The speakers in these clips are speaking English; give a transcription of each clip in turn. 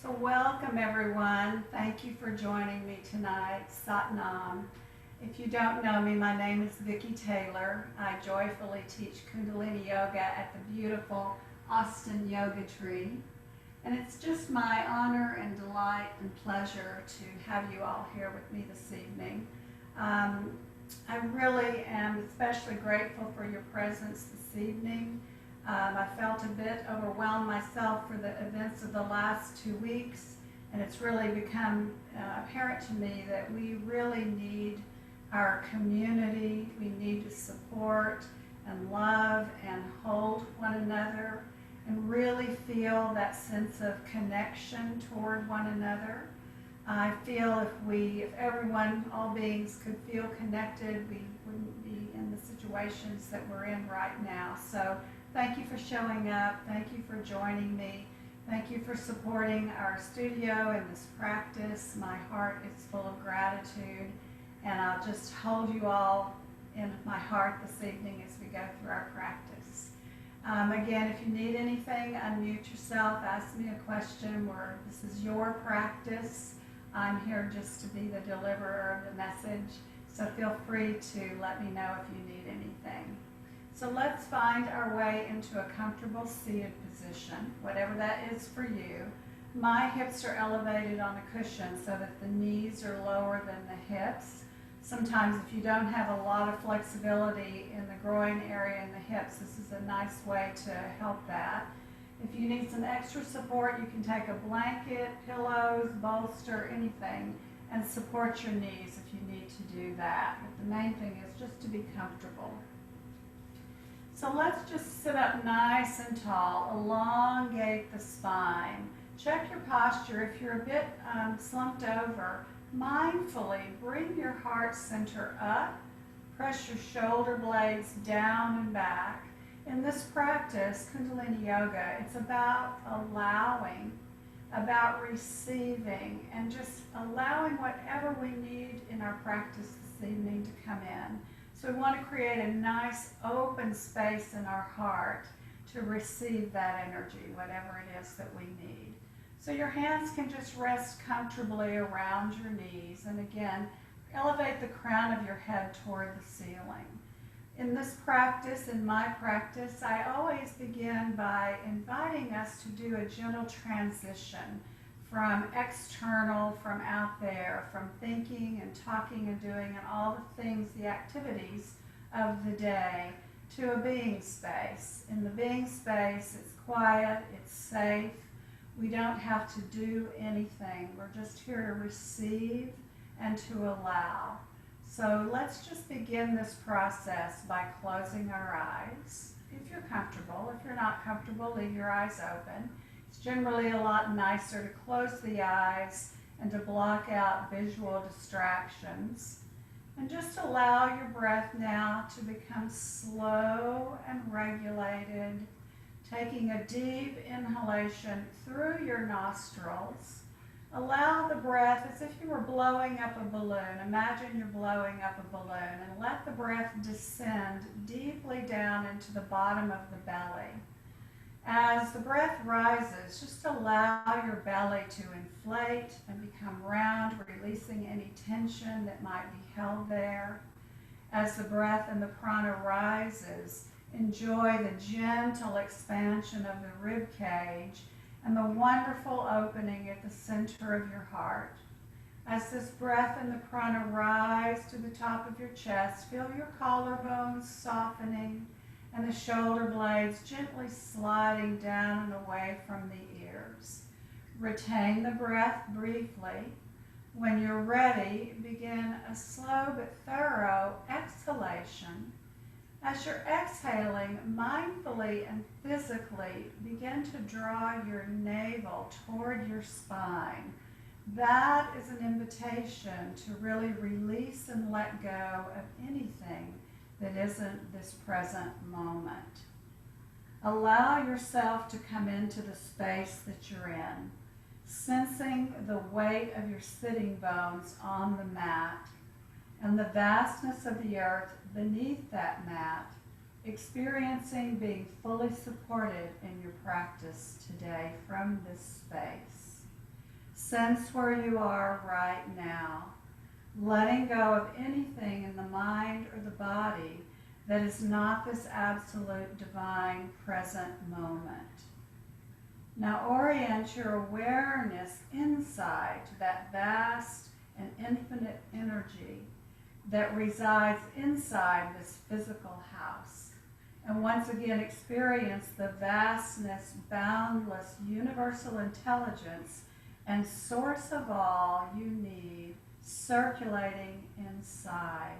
So welcome everyone. Thank you for joining me tonight. Satnam. If you don't know me, my name is Vikki Taylor. I joyfully teach Kundalini Yoga at the beautiful Austin Yoga Tree. And it's just my honor and delight and pleasure to have you all here with me this evening. I really am especially grateful for your presence this evening. I felt a bit overwhelmed myself for the events of the last 2 weeks, and it's really become apparent to me that we really need our community. We need to support and love and hold one another and really feel that sense of connection toward one another. I feel if everyone, all beings could feel connected, we wouldn't be in the situations that we're in right now. So thank you for showing up. Thank you for joining me. Thank you for supporting our studio and this practice. My heart is full of gratitude, and I'll just hold you all in my heart this evening as we go through our practice. Again, if you need anything, unmute yourself, ask me a question. This is your practice. I'm here just to be the deliverer of the message, so feel free to let me know if you need anything. So let's find our way into a comfortable seated position, whatever that is for you. My hips are elevated on a cushion so that the knees are lower than the hips. Sometimes if you don't have a lot of flexibility in the groin area and the hips, this is a nice way to help that. If you need some extra support, you can take a blanket, pillows, bolster, anything, and support your knees if you need to do that. But the main thing is just to be comfortable. So let's just sit up nice and tall, elongate the spine. Check your posture. If you're a bit slumped over, mindfully bring your heart center up, press your shoulder blades down and back. In this practice, Kundalini Yoga, it's about allowing, about receiving, and just allowing whatever we need in our practice this evening to come in. So we want to create a nice open space in our heart to receive that energy, whatever it is that we need. So your hands can just rest comfortably around your knees, and again, elevate the crown of your head toward the ceiling. In this practice, in my practice, I always begin by inviting us to do a gentle transition from external, from out there, from thinking and talking and doing and all the things, the activities of the day, to a being space. In the being space, it's quiet, it's safe. We don't have to do anything. We're just here to receive and to allow. So let's just begin this process by closing our eyes. If you're comfortable, if you're not comfortable, leave your eyes open. It's generally a lot nicer to close the eyes and to block out visual distractions. And just allow your breath now to become slow and regulated, taking a deep inhalation through your nostrils. Allow the breath as if you were blowing up a balloon. Imagine you're blowing up a balloon, and let the breath descend deeply down into the bottom of the belly. As the breath rises, just allow your belly to inflate and become round, releasing any tension that might be held there. As the breath and the prana rises, enjoy the gentle expansion of the rib cage and the wonderful opening at the center of your heart. As this breath and the prana rise to the top of your chest, feel your collarbones softening and the shoulder blades gently sliding down and away from the ears. Retain the breath briefly. When you're ready, begin a slow but thorough exhalation. As you're exhaling, mindfully and physically begin to draw your navel toward your spine. That is an invitation to really release and let go of anything that isn't this present moment. Allow yourself to come into the space that you're in, sensing the weight of your sitting bones on the mat and the vastness of the earth beneath that mat, experiencing being fully supported in your practice today from this space. Sense where you are right now, letting go of anything in the mind or the body that is not this absolute divine present moment. Now orient your awareness inside to that vast and infinite energy that resides inside this physical house. And once again experience the vastness, boundless, universal intelligence and source of all you need circulating inside,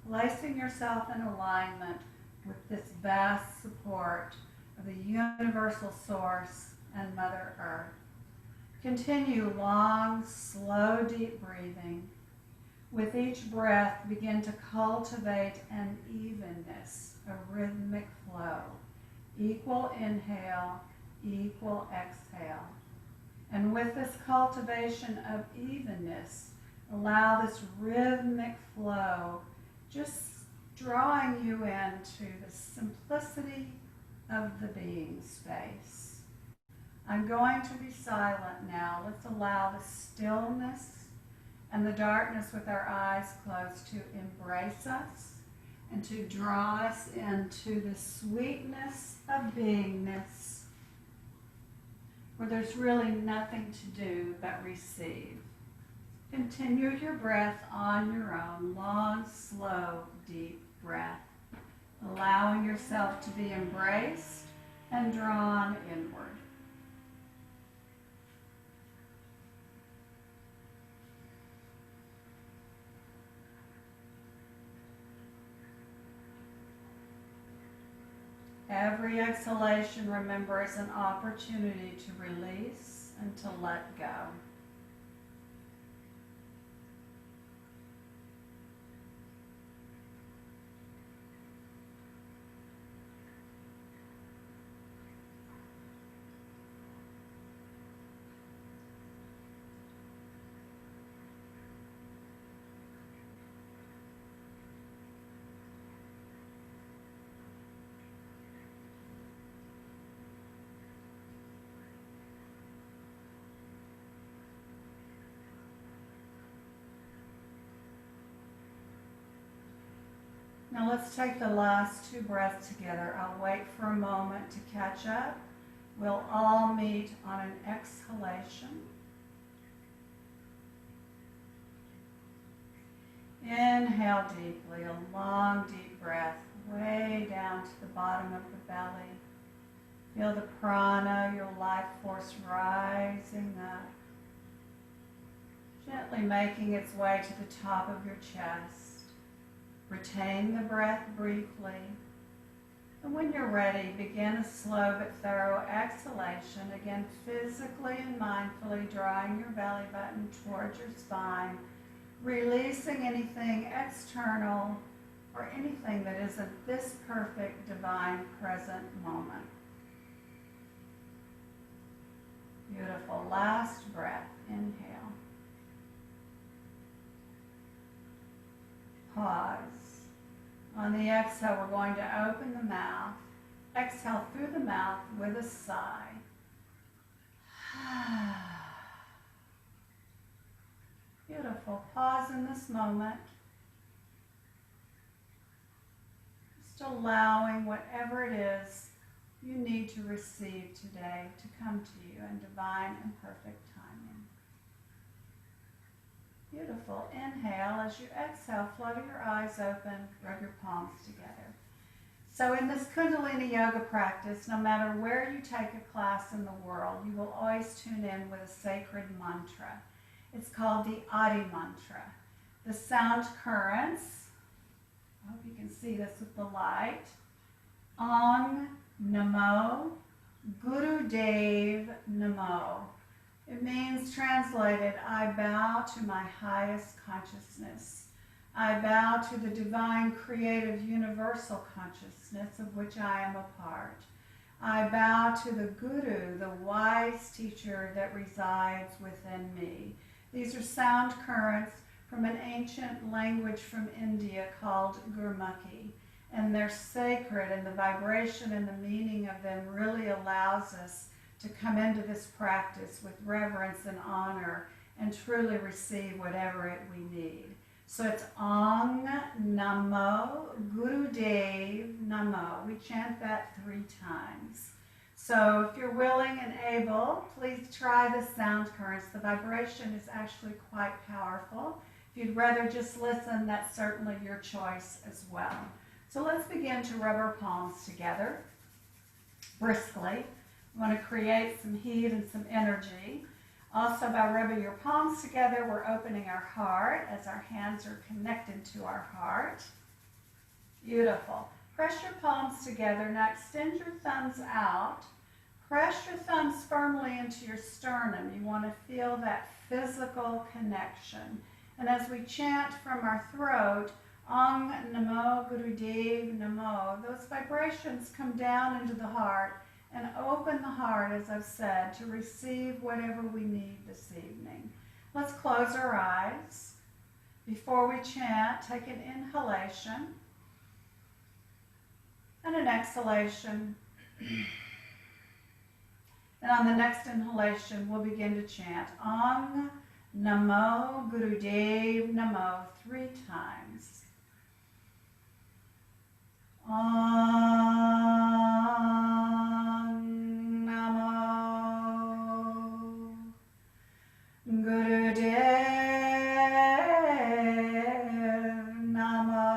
placing yourself in alignment with this vast support of the universal source and Mother Earth. Continue long, slow, deep breathing. With each breath, begin to cultivate an evenness, a rhythmic flow. Equal inhale, equal exhale. And with this cultivation of evenness, allow this rhythmic flow just drawing you into the simplicity of the being space. I'm going to be silent now. Let's allow the stillness and the darkness with our eyes closed to embrace us and to draw us into the sweetness of beingness, where there's really nothing to do but receive. Continue your breath on your own, long, slow, deep breath, allowing yourself to be embraced and drawn inward. Every exhalation, remember, is an opportunity to release and to let go. Now let's take the last two breaths together. I'll wait for a moment to catch up. We'll all meet on an exhalation. Inhale deeply, a long deep breath, way down to the bottom of the belly. Feel the prana, your life force, rising up, gently making its way to the top of your chest. Retain the breath briefly. And when you're ready, begin a slow but thorough exhalation. Again, physically and mindfully drawing your belly button towards your spine, releasing anything external or anything that isn't this perfect divine present moment. Beautiful. Last breath. Inhale. Pause. On the exhale, we're going to open the mouth. Exhale through the mouth with a sigh. Beautiful. Pause in this moment. Just allowing whatever it is you need to receive today to come to you in divine and perfect timing. Beautiful. Inhale. As you exhale, flutter your eyes open, rub your palms together. So in this Kundalini yoga practice, no matter where you take a class in the world, you will always tune in with a sacred mantra. It's called the Adi mantra. The sound currents, I hope you can see this with the light. Om Namo Gurudev Namo. It means, translated, I bow to my highest consciousness. I bow to the divine, creative, universal consciousness of which I am a part. I bow to the Guru, the wise teacher that resides within me. These are sound currents from an ancient language from India called Gurmukhi, and they're sacred, and the vibration and the meaning of them really allows us to come into this practice with reverence and honor and truly receive whatever we need. So it's Ong Namo Gurudev Namo. We chant that 3 times. So if you're willing and able, please try the sound currents. The vibration is actually quite powerful. If you'd rather just listen, that's certainly your choice as well. So let's begin to rub our palms together briskly. We want to create some heat and some energy. Also, by rubbing your palms together, we're opening our heart as our hands are connected to our heart. Beautiful. Press your palms together. Now extend your thumbs out. Press your thumbs firmly into your sternum. You want to feel that physical connection. And as we chant from our throat, Ong Namo Gurudev Namo, those vibrations come down into the heart and open the heart, as I've said, to receive whatever we need this evening. Let's close our eyes. Before we chant, take an inhalation and an exhalation. And on the next inhalation, we'll begin to chant Ong Namo Gurudev Namo 3 times. Om Namo Gurudev Namo.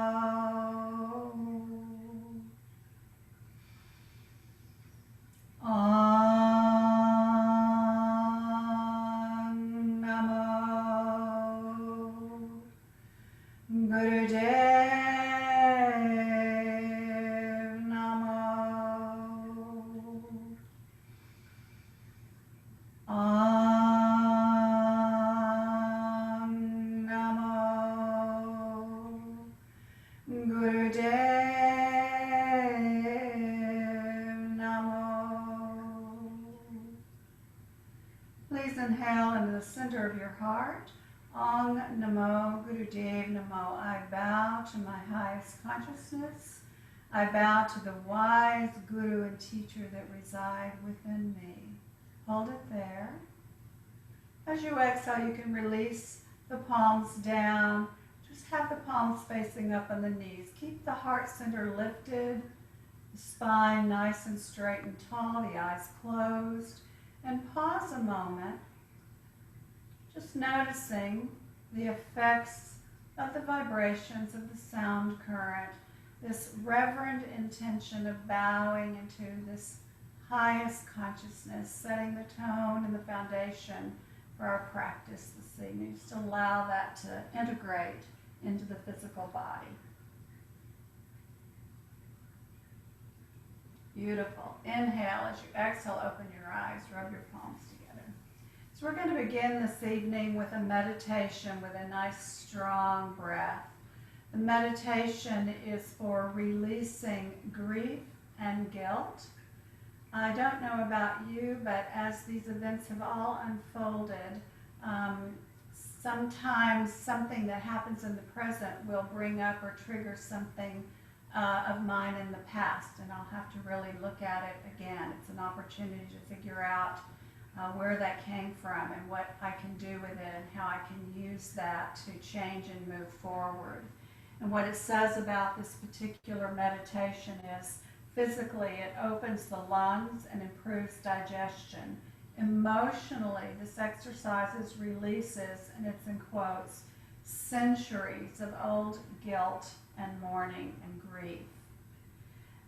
Om Namo Gurudev. Please inhale into the center of your heart. Ong Namo Gurudev Namo. I bow to my highest consciousness. I bow to the wise Guru and teacher that reside within me. Hold it there. As you exhale, you can release the palms down. Just have the palms facing up on the knees. Keep the heart center lifted, the spine nice and straight and tall, the eyes closed. And pause a moment, just noticing the effects of the vibrations of the sound current, this reverent intention of bowing into this highest consciousness, setting the tone and the foundation for our practice this evening. Just allow that to integrate into the physical body. Beautiful. Inhale. As you exhale, open your eyes, rub your palms together. So we're going to begin this evening with a meditation with a nice strong breath. The meditation is for releasing grief and guilt. I don't know about you, but as these events have all unfolded, sometimes something that happens in the present will bring up or trigger something of mine in the past, and I'll have to really look at it again. It's an opportunity to figure out where that came from and what I can do with it and how I can use that to change and move forward. And what it says about this particular meditation is physically it opens the lungs and improves digestion. Emotionally, this exercise releases, and it's in quotes, centuries of old guilt and mourning and grief.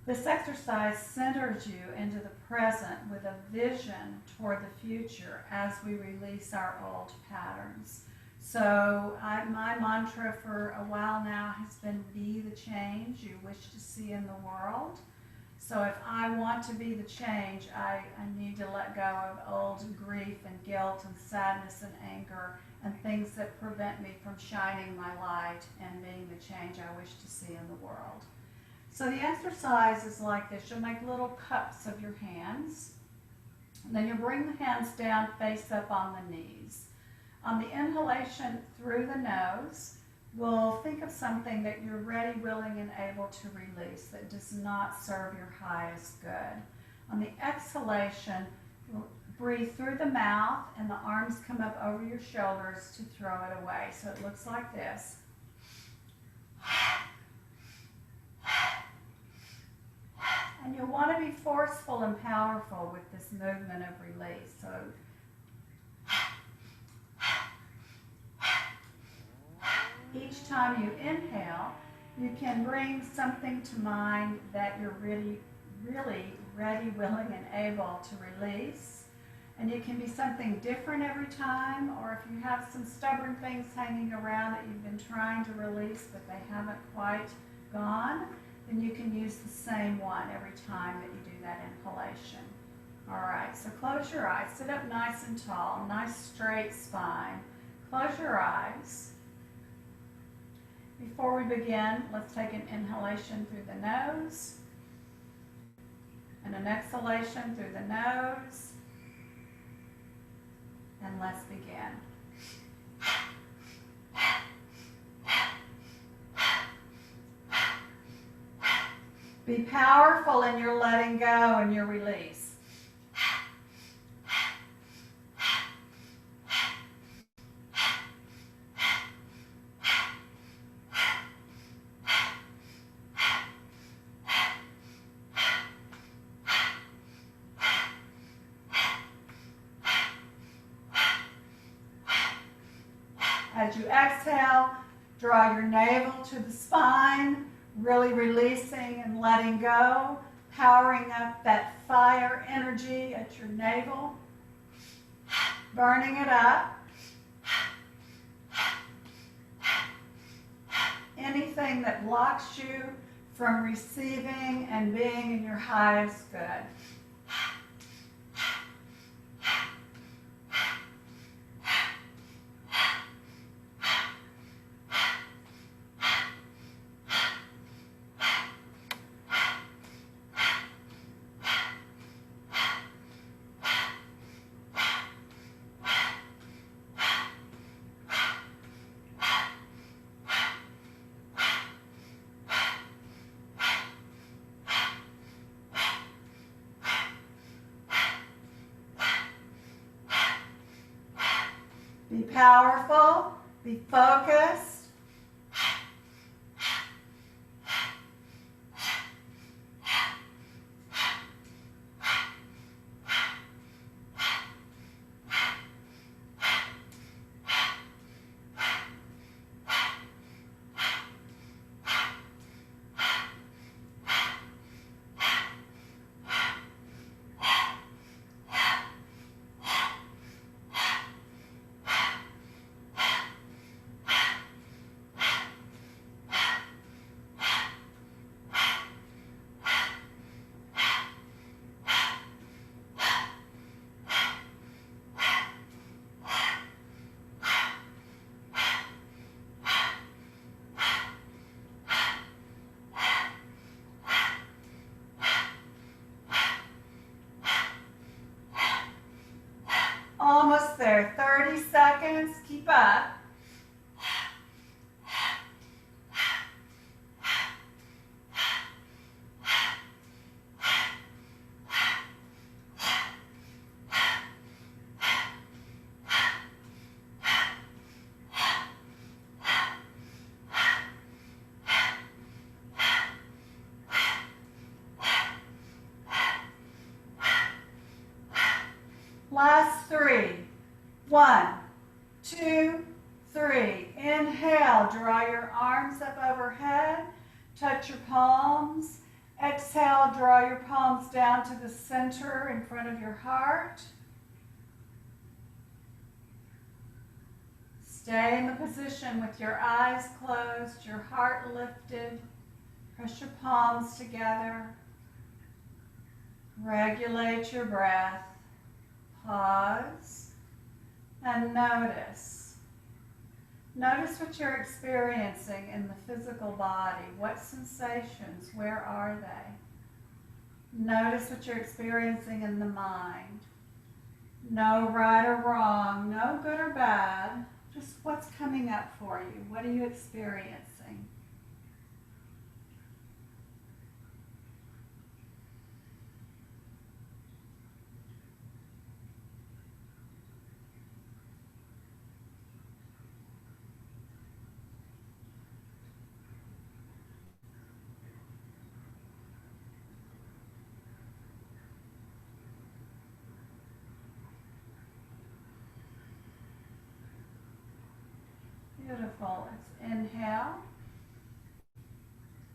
This exercise centers you into the present with a vision toward the future as we release our old patterns. So my mantra for a while now has been be the change you wish to see in the world. So if I want to be the change, I need to let go of old grief and guilt and sadness and anger and things that prevent me from shining my light and being the change I wish to see in the world. So the exercise is like this. You'll make little cups of your hands. And then you'll bring the hands down face up on the knees. On the inhalation through the nose, we'll think of something that you're ready, willing, and able to release that does not serve your highest good. On the exhalation, Breathe through the mouth, and the arms come up over your shoulders to throw it away. So it looks like this. And you'll want to be forceful and powerful with this movement of release. So each time you inhale, you can bring something to mind that you're really ready, willing, and able to release. And it can be something different every time, or if you have some stubborn things hanging around that you've been trying to release but they haven't quite gone, then you can use the same one every time that you do that inhalation. All right, so close your eyes. Sit up nice and tall, nice straight spine. Close your eyes. Before we begin, let's take an inhalation through the nose and an exhalation through the nose. And let's begin. Be powerful in your letting go and your release. As you exhale, draw your navel to the spine, really releasing and letting go, powering up that fire energy at your navel, burning it up. Anything that blocks you from receiving and being in your highest good. Be powerful, be focused. Almost there, 30 seconds, keep up. Last 3. 1, 2, 3. Inhale, draw your arms up overhead, touch your palms. Exhale, draw your palms down to the center in front of your heart. Stay in the position with your eyes closed, your heart lifted. Press your palms together. Regulate your breath. Pause and notice. Notice what you're experiencing in the physical body. What sensations? Where are they? Notice what you're experiencing in the mind. No right or wrong, no good or bad. Just what's coming up for you. What are you experiencing? Beautiful. Let's inhale.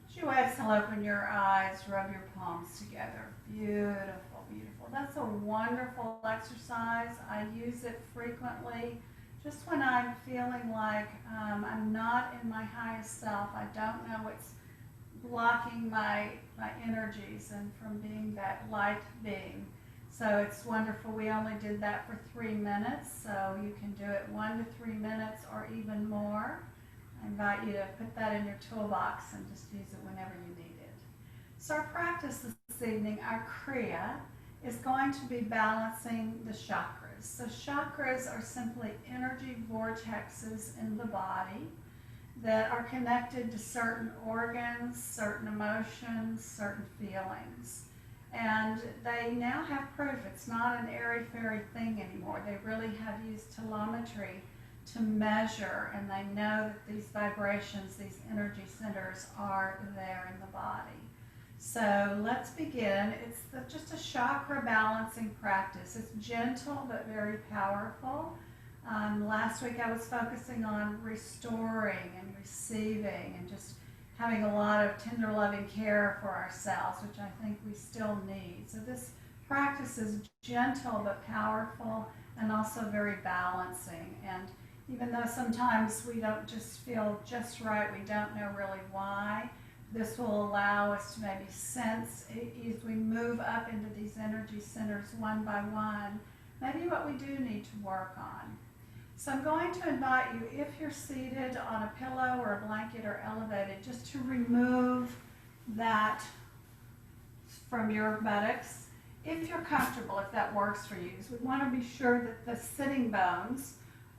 As you exhale, open your eyes, rub your palms together. Beautiful, beautiful. That's a wonderful exercise. I use it frequently just when I'm feeling like I'm not in my highest self. I don't know what's blocking my energies and from being that light being. So it's wonderful. We only did that for 3 minutes, so you can do it 1 to 3 minutes or even more. I invite you to put that in your toolbox and just use it whenever you need it. So our practice this evening, our Kriya, is going to be balancing the chakras. So chakras are simply energy vortexes in the body that are connected to certain organs, certain emotions, certain feelings. And they now have proof it's not an airy-fairy thing anymore. They really have used telemetry to measure, and they know that these vibrations, these energy centers are there in the body. So let's begin. It's just a chakra balancing practice. It's gentle but very powerful. Last week I was focusing on restoring and receiving and just having a lot of tender loving care for ourselves, which I think we still need. So this practice is gentle but powerful and also very balancing. And even though sometimes we don't just feel just right, we don't know really why, this will allow us to maybe sense as we move up into these energy centers one by one, maybe what we do need to work on. So I'm going to invite you, if you're seated on a pillow or a blanket or elevated, just to remove that from your buttocks, if you're comfortable, if that works for you. So we want to be sure that the sitting bones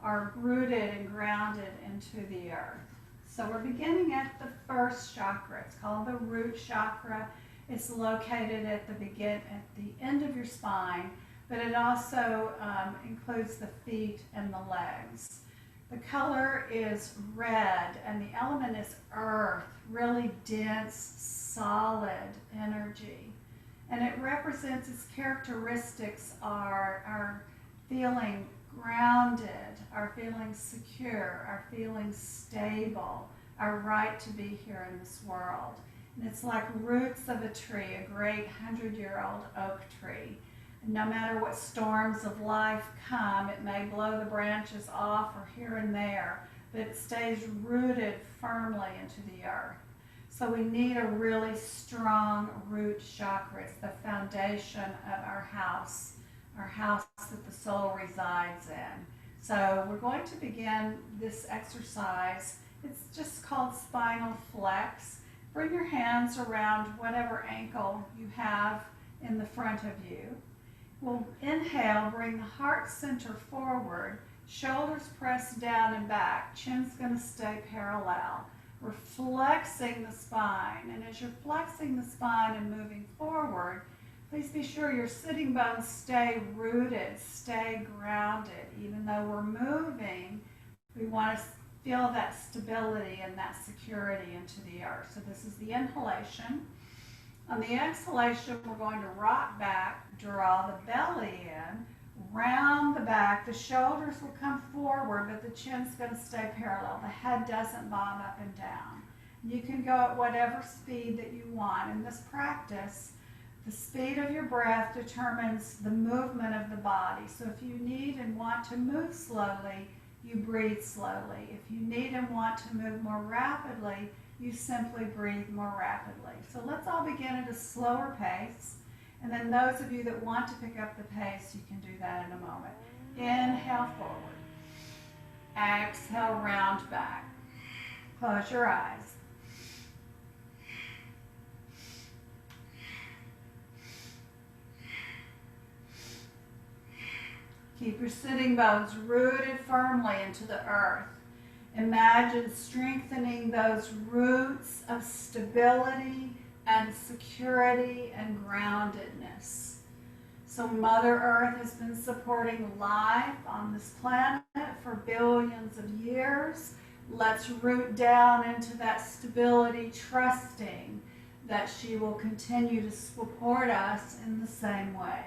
are rooted and grounded into the earth. So we're beginning at the first chakra. It's called the root chakra. It's located at the end of your spine, but it also includes the feet and the legs. The color is red, and the element is earth, really dense, solid energy. And it represents, its characteristics are feeling grounded, our feeling secure, our feeling stable, our right to be here in this world. And it's like roots of a tree, a great 100-year-old oak tree. And no matter what storms of life come, it may blow the branches off or here and there, but it stays rooted firmly into the earth. So we need a really strong root chakra. It's the foundation of our house that the soul resides in. So we're going to begin this exercise. It's just called spinal flex. Bring your hands around whatever ankle you have in the front of you. We'll inhale, bring the heart center forward, shoulders pressed down and back, chin's going to stay parallel. We're flexing the spine, and as you're flexing the spine and moving forward, please be sure your sitting bones stay rooted, stay grounded. Even though we're moving, we want to feel that stability and that security into the earth. So this is the inhalation. On the exhalation, we're going to rock back, draw the belly in, round the back. The shoulders will come forward, but the chin's going to stay parallel. The head doesn't bob up and down. You can go at whatever speed that you want. In this practice, the speed of your breath determines the movement of the body. So if you need and want to move slowly, you breathe slowly. If you need and want to move more rapidly, you simply breathe more rapidly. So let's all begin at a slower pace. And then those of you that want to pick up the pace, you can do that in a moment. Inhale forward. Exhale, round back. Close your eyes. Keep your sitting bones rooted firmly into the earth. Imagine strengthening those roots of stability and security and groundedness. So Mother Earth has been supporting life on this planet for billions of years. Let's root down into that stability, trusting that she will continue to support us in the same way.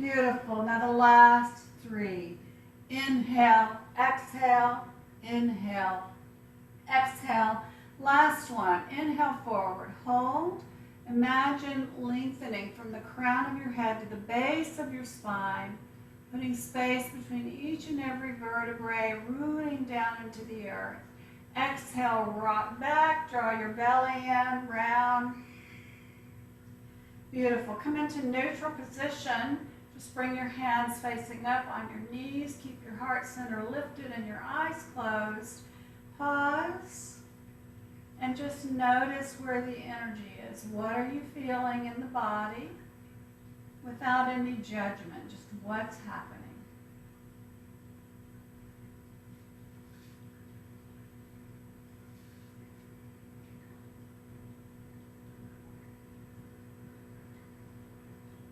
Beautiful. Now the last 3. Inhale, exhale, inhale, exhale. Last one. Inhale forward. Hold. Imagine lengthening from the crown of your head to the base of your spine, putting space between each and every vertebrae, rooting down into the earth. Exhale, rock back, draw your belly in, round. Beautiful. Come into neutral position. Just bring your hands facing up on your knees. Keep your heart center lifted and your eyes closed. Pause and just notice where the energy is. What are you feeling in the body? Without any judgment, just what's happening.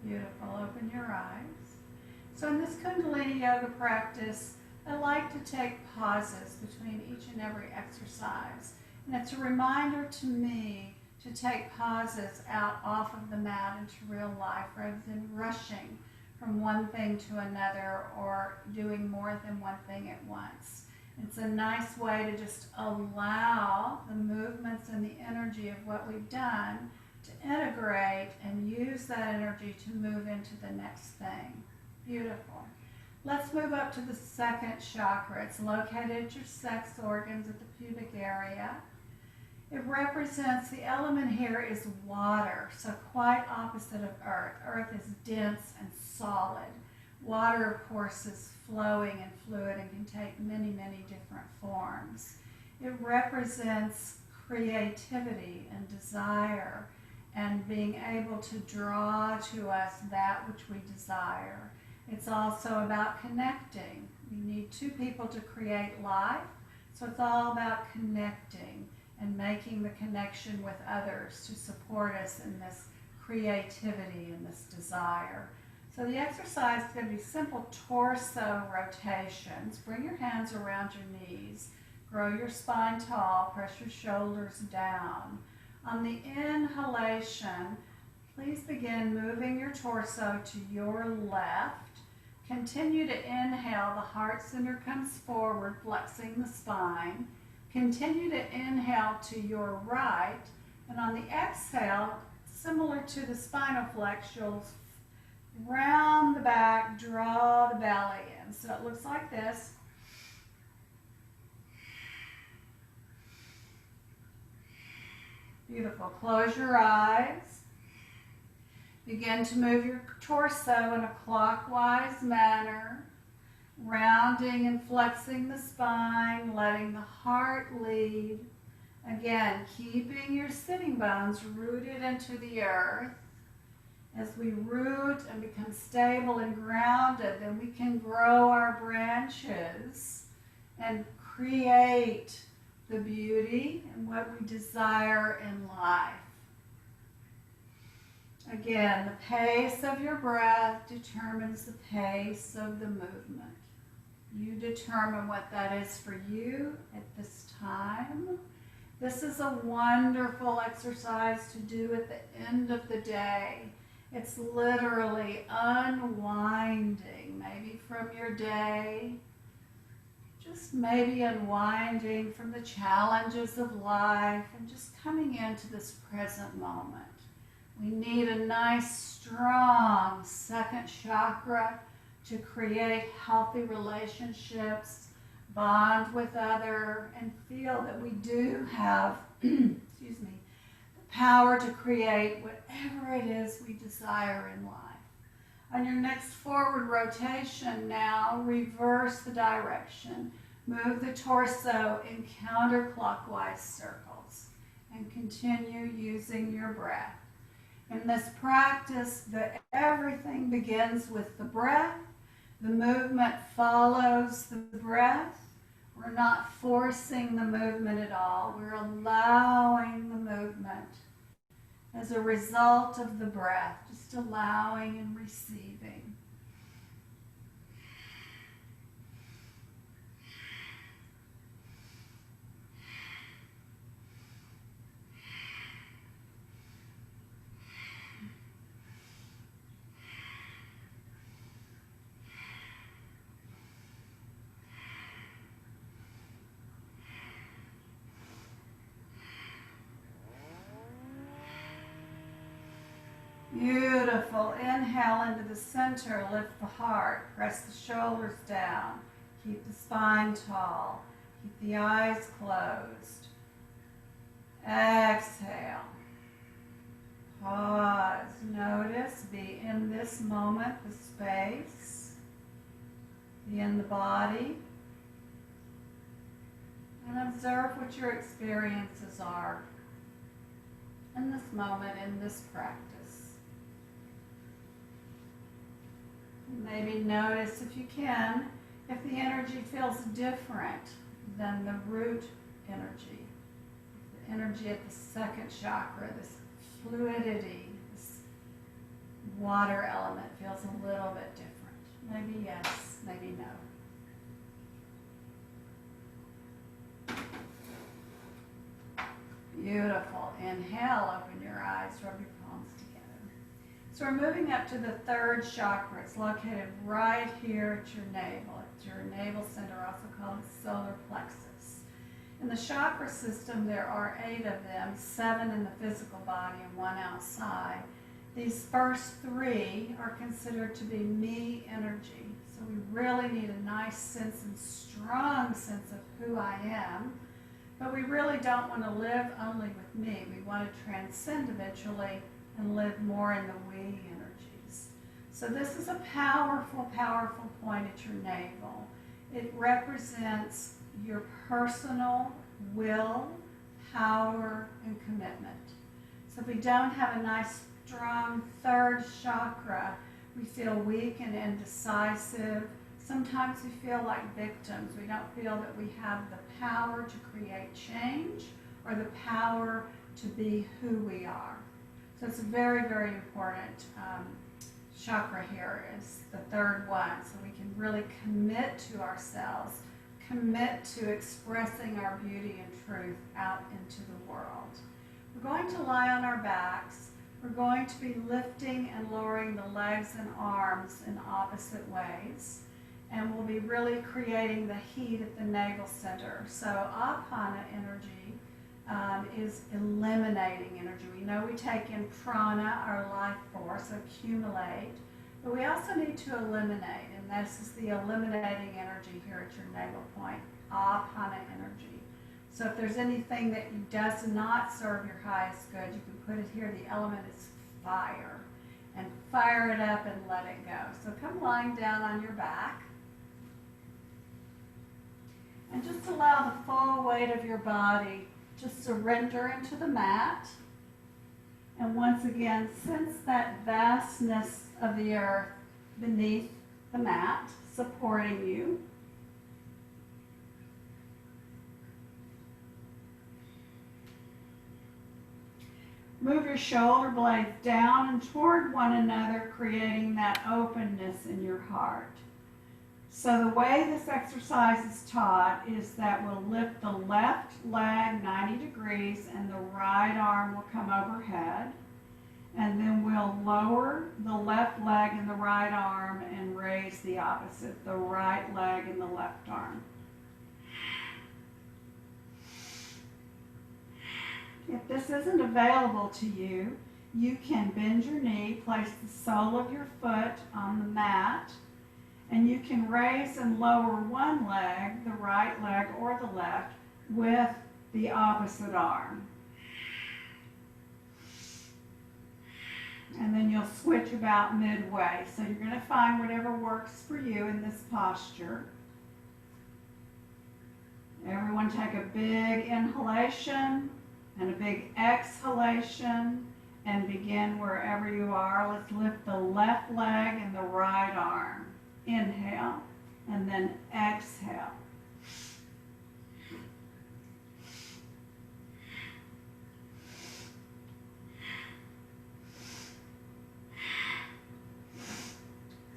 Beautiful. Open your eyes. So in this Kundalini yoga practice, I like to take pauses between each and every exercise. And it's a reminder to me to take pauses out off of the mat into real life rather than rushing from one thing to another or doing more than one thing at once. It's a nice way to just allow the movements and the energy of what we've done to integrate and use that energy to move into the next thing. Beautiful. Let's move up to the second chakra. It's located at your sex organs at the pubic area. It represents, the element here is water, so quite opposite of earth. Earth is dense and solid. Water, of course, is flowing and fluid and can take many, many different forms. It represents creativity and desire and being able to draw to us that which we desire. It's also about connecting. We need 2 people to create life, so it's all about connecting and making the connection with others to support us in this creativity and this desire. So the exercise is going to be simple torso rotations. Bring your hands around your knees. Grow your spine tall. Press your shoulders down. On the inhalation, please begin moving your torso to your left. Continue to inhale. The heart center comes forward, flexing the spine. Continue to inhale to your right. And on the exhale, similar to the spinal flex, you'll round the back, draw the belly in. So it looks like this. Beautiful. Close your eyes. Begin to move your torso in a clockwise manner, rounding and flexing the spine, letting the heart lead. Again, keeping your sitting bones rooted into the earth. As we root and become stable and grounded, then we can grow our branches and create the beauty and what we desire in life. Again, the pace of your breath determines the pace of the movement. You determine what that is for you at this time. This is a wonderful exercise to do at the end of the day. It's literally unwinding, maybe from your day. Just maybe unwinding from the challenges of life and just coming into this present moment. We need a nice, strong second chakra to create healthy relationships, bond with others, and feel that we do have, excuse me, the power to create whatever it is we desire in life. On your next forward rotation now, reverse the direction. Move the torso in counterclockwise circles and continue using your breath. In this practice, everything begins with the breath. The movement follows the breath. We're not forcing the movement at all. We're allowing the movement as a result of the breath, just allowing and receiving. Beautiful. Inhale into the center. Lift the heart. Press the shoulders down. Keep the spine tall. Keep the eyes closed. Exhale. Pause. Notice. Be in this moment, the space. Be in the body. And observe what your experiences are in this moment, in this practice. Maybe notice, if you can, if the energy feels different than the root energy. The energy at the second chakra, this fluidity, this water element feels a little bit different. Maybe yes, maybe no. Beautiful. Inhale, open your eyes, rub your palms together. So we're moving up to the third chakra. It's located right here at your navel. It's your navel center, also called the solar plexus. In the chakra system, there are 8 of them, 7 in the physical body and 1 outside. These first 3 are considered to be me energy. So we really need a nice sense and strong sense of who I am. But we really don't want to live only with me. We want to transcend eventually and live more in the we energies. So this is a powerful, powerful point at your navel. It represents your personal will, power, and commitment. So if we don't have a nice, strong third chakra, we feel weak and indecisive. Sometimes we feel like victims. We don't feel that we have the power to create change or the power to be who we are. So it's a very, very important chakra here. It's the third one. So we can really commit to ourselves, commit to expressing our beauty and truth out into the world. We're going to lie on our backs. We're going to be lifting and lowering the legs and arms in opposite ways. And we'll be really creating the heat at the navel center. So apana energy is eliminating energy. We know we take in prana, our life force, accumulate, but we also need to eliminate, and this is the eliminating energy here at your navel point, apana energy. So if there's anything that does not serve your highest good, you can put it here. The element is fire, and fire it up and let it go. So come lying down on your back. And just allow the full weight of your body to surrender into the mat. And once again, sense that vastness of the earth beneath the mat, supporting you. Move your shoulder blades down and toward one another, creating that openness in your heart. So the way this exercise is taught is that we'll lift the left leg 90 degrees and the right arm will come overhead. And then we'll lower the left leg and the right arm and raise the opposite, the right leg and the left arm. If this isn't available to you, you can bend your knee, place the sole of your foot on the mat, and you can raise and lower one leg, the right leg or the left, with the opposite arm. And then you'll switch about midway. So you're going to find whatever works for you in this posture. Everyone take a big inhalation and a big exhalation and begin wherever you are. Let's lift the left leg and the right arm. Inhale and then exhale.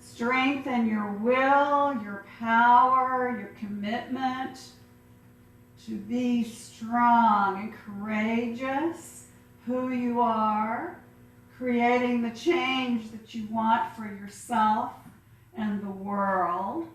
Strengthen your will, your power, your commitment to be strong and courageous, who you are, creating the change that you want for yourself and the world.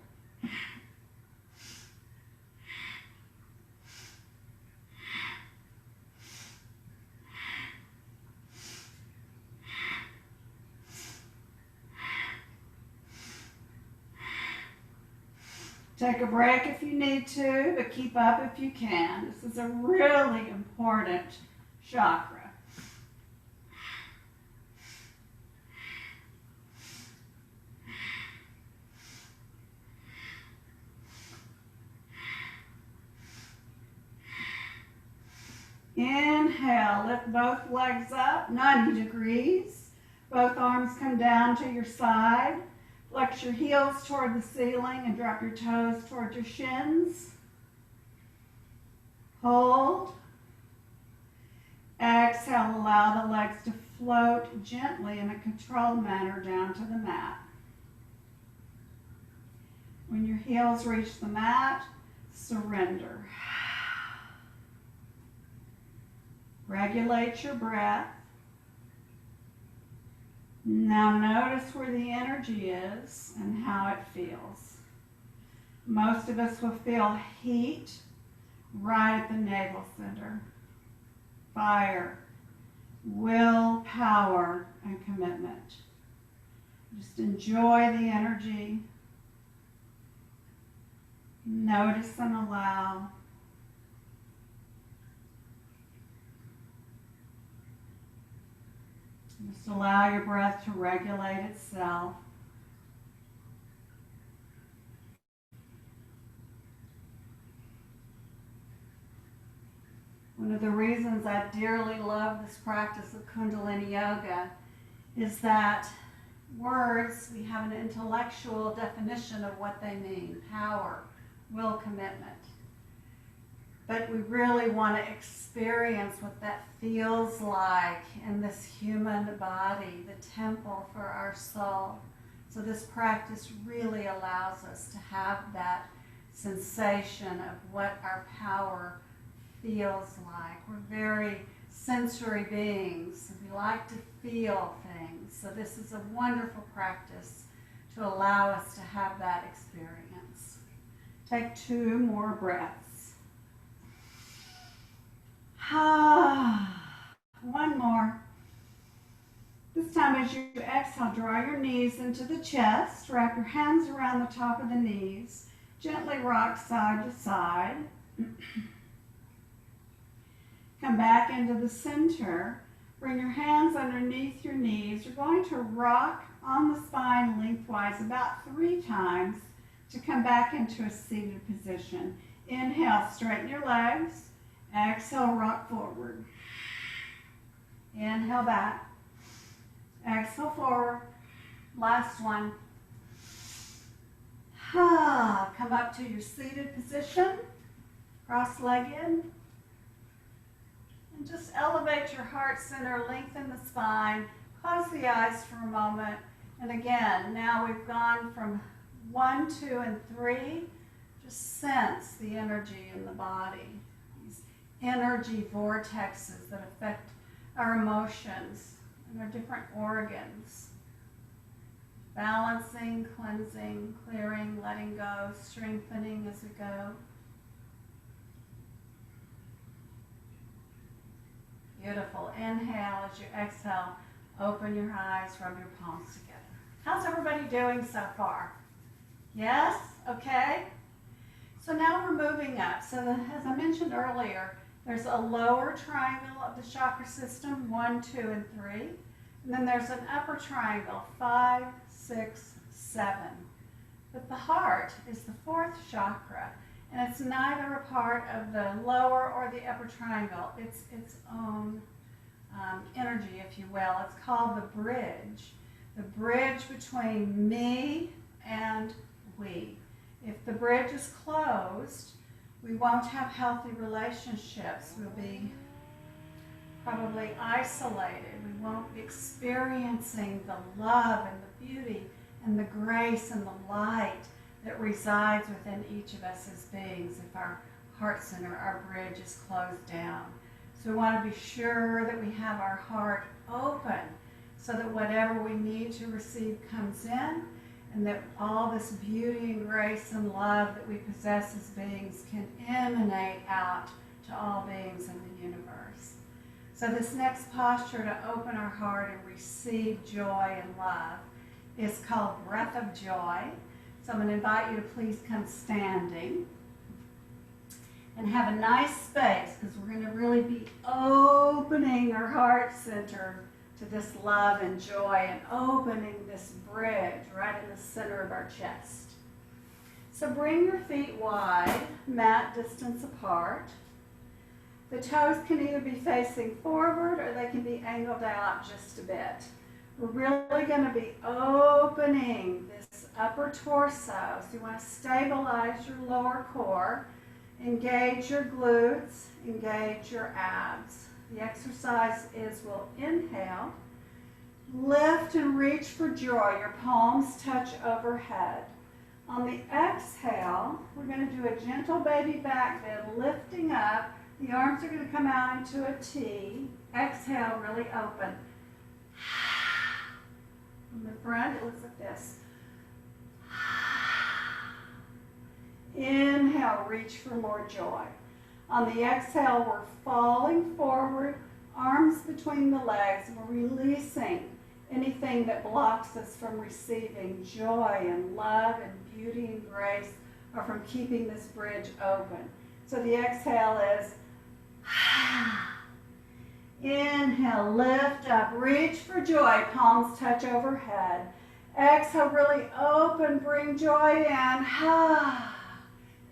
Take a break if you need to, but keep up if you can. This is a really important chakra. Inhale, lift both legs up 90 degrees. Both arms come down to your side. Flex your heels toward the ceiling and drop your toes toward your shins. Hold. Exhale, allow the legs to float gently in a controlled manner down to the mat. When your heels reach the mat, surrender. Regulate your breath. Now notice where the energy is and how it feels. Most of us will feel heat right at the navel center. Fire, will, power, and commitment. Just enjoy the energy. Notice and allow. Just allow your breath to regulate itself. One of the reasons I dearly love this practice of Kundalini Yoga is that words, we have an intellectual definition of what they mean: power, will, commitment. But we really want to experience what that feels like in this human body, the temple for our soul. So this practice really allows us to have that sensation of what our power feels like. We're very sensory beings. We like to feel things. So this is a wonderful practice to allow us to have that experience. Take 2 more breaths. One more. This time as you exhale, draw your knees into the chest. Wrap your hands around the top of the knees. Gently rock side to side. Come back into the center. Bring your hands underneath your knees. You're going to rock on the spine lengthwise about 3 times to come back into a seated position. Inhale, straighten your legs. Exhale, rock forward. Inhale back. Exhale forward. Last one. Come up to your seated position, cross-legged. And just elevate your heart center, lengthen the spine, close the eyes for a moment. And again, now we've gone from 1, 2, and 3. Just sense the energy in the body. Energy vortexes that affect our emotions and our different organs. Balancing, cleansing, clearing, letting go, strengthening as we go. Beautiful. Inhale as you exhale. Open your eyes, rub your palms together. How's everybody doing so far? Yes? Okay? So now we're moving up. So as I mentioned earlier, there's a lower triangle of the chakra system, 1, 2, and 3. And then there's an upper triangle, 5, 6, 7. But the heart is the 4th chakra, and it's neither a part of the lower or the upper triangle. It's its own energy, if you will. It's called the bridge between me and we. If the bridge is closed, we won't have healthy relationships. We'll be probably isolated. We won't be experiencing the love and the beauty and the grace and the light that resides within each of us as beings if our heart center, our bridge, is closed down. So we want to be sure that we have our heart open so that whatever we need to receive comes in, and that all this beauty and grace and love that we possess as beings can emanate out to all beings in the universe. So this next posture to open our heart and receive joy and love is called breath of joy. So I'm going to invite you to please come standing and have a nice space, because we're going to really be opening our heart center to this love and joy and opening this bridge right in the center of our chest. So bring your feet wide, mat distance apart. The toes can either be facing forward or they can be angled out just a bit. We're really going to be opening this upper torso. So you want to stabilize your lower core, engage your glutes, engage your abs. The exercise is we'll inhale, lift and reach for joy. Your palms touch overhead. On the exhale, we're going to do a gentle baby back bend, lifting up. The arms are going to come out into a T. Exhale, really open. From the front, it looks like this. Inhale, reach for more joy. On the exhale, we're falling forward, arms between the legs. We're releasing anything that blocks us from receiving joy and love and beauty and grace, or from keeping this bridge open. So the exhale is inhale, lift up, reach for joy, palms touch overhead. Exhale, really open, bring joy in.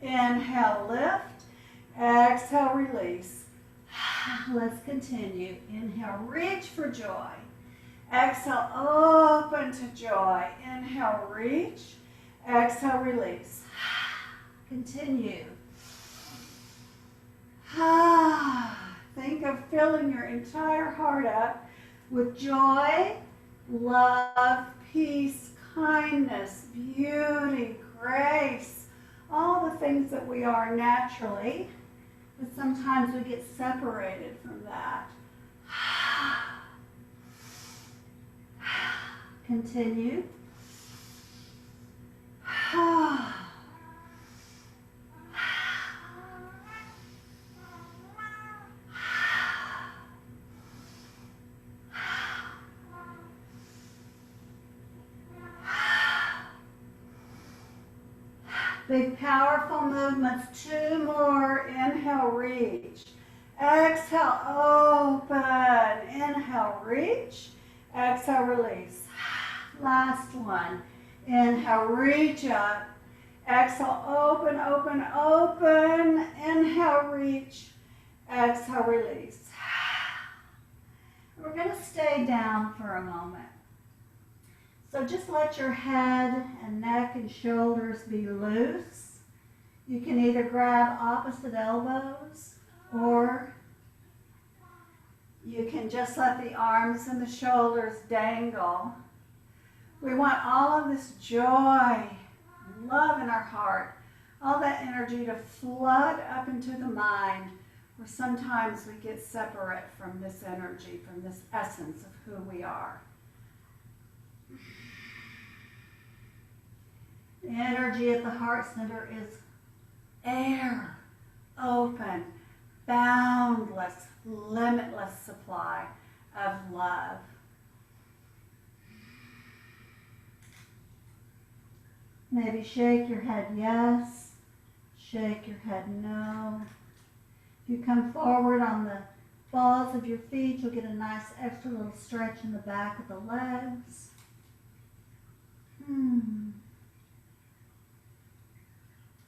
Inhale, lift. Exhale, release. Let's continue. Inhale, reach for joy. Exhale, open to joy. Inhale, reach. Exhale, release. Continue. Think of filling your entire heart up with joy, love, peace, kindness, beauty, grace, all the things that we are naturally, but sometimes we get separated from that. Continue. Big, powerful movements. 2 more. Inhale, reach. Exhale, open. Inhale, reach. Exhale, release. Last one. Inhale, reach up. Exhale, open, open, open. Inhale, reach. Exhale, release. We're going to stay down for a moment. So just let your head and neck and shoulders be loose. You can either grab opposite elbows, or you can just let the arms and the shoulders dangle. We want all of this joy, love in our heart, all that energy to flood up into the mind, where sometimes we get separate from this energy, from this essence of who we are. The energy at the heart center is air, open, boundless, limitless supply of love. Maybe shake your head yes, shake your head no. If you come forward on the balls of your feet, you'll get a nice extra little stretch in the back of the legs.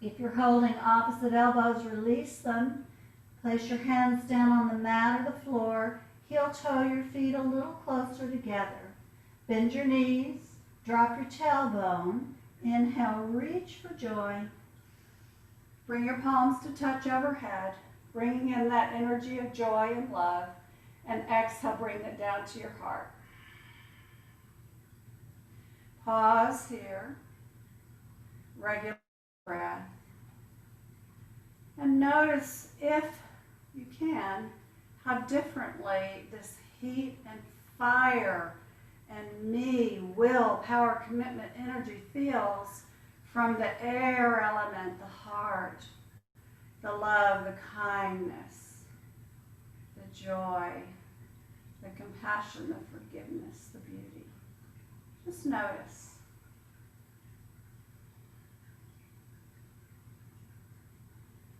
If you're holding opposite elbows, release them. Place your hands down on the mat or the floor. Heel toe your feet a little closer together. Bend your knees. Drop your tailbone. Inhale, reach for joy. Bring your palms to touch overhead, bringing in that energy of joy and love. And exhale, bring it down to your heart. Pause here. Regular breath. And notice, if you can, how differently this heat and fire and me, will, power, commitment, energy feels from the air element, the heart, the love, the kindness, the joy, the compassion, the forgiveness, the beauty. Just notice.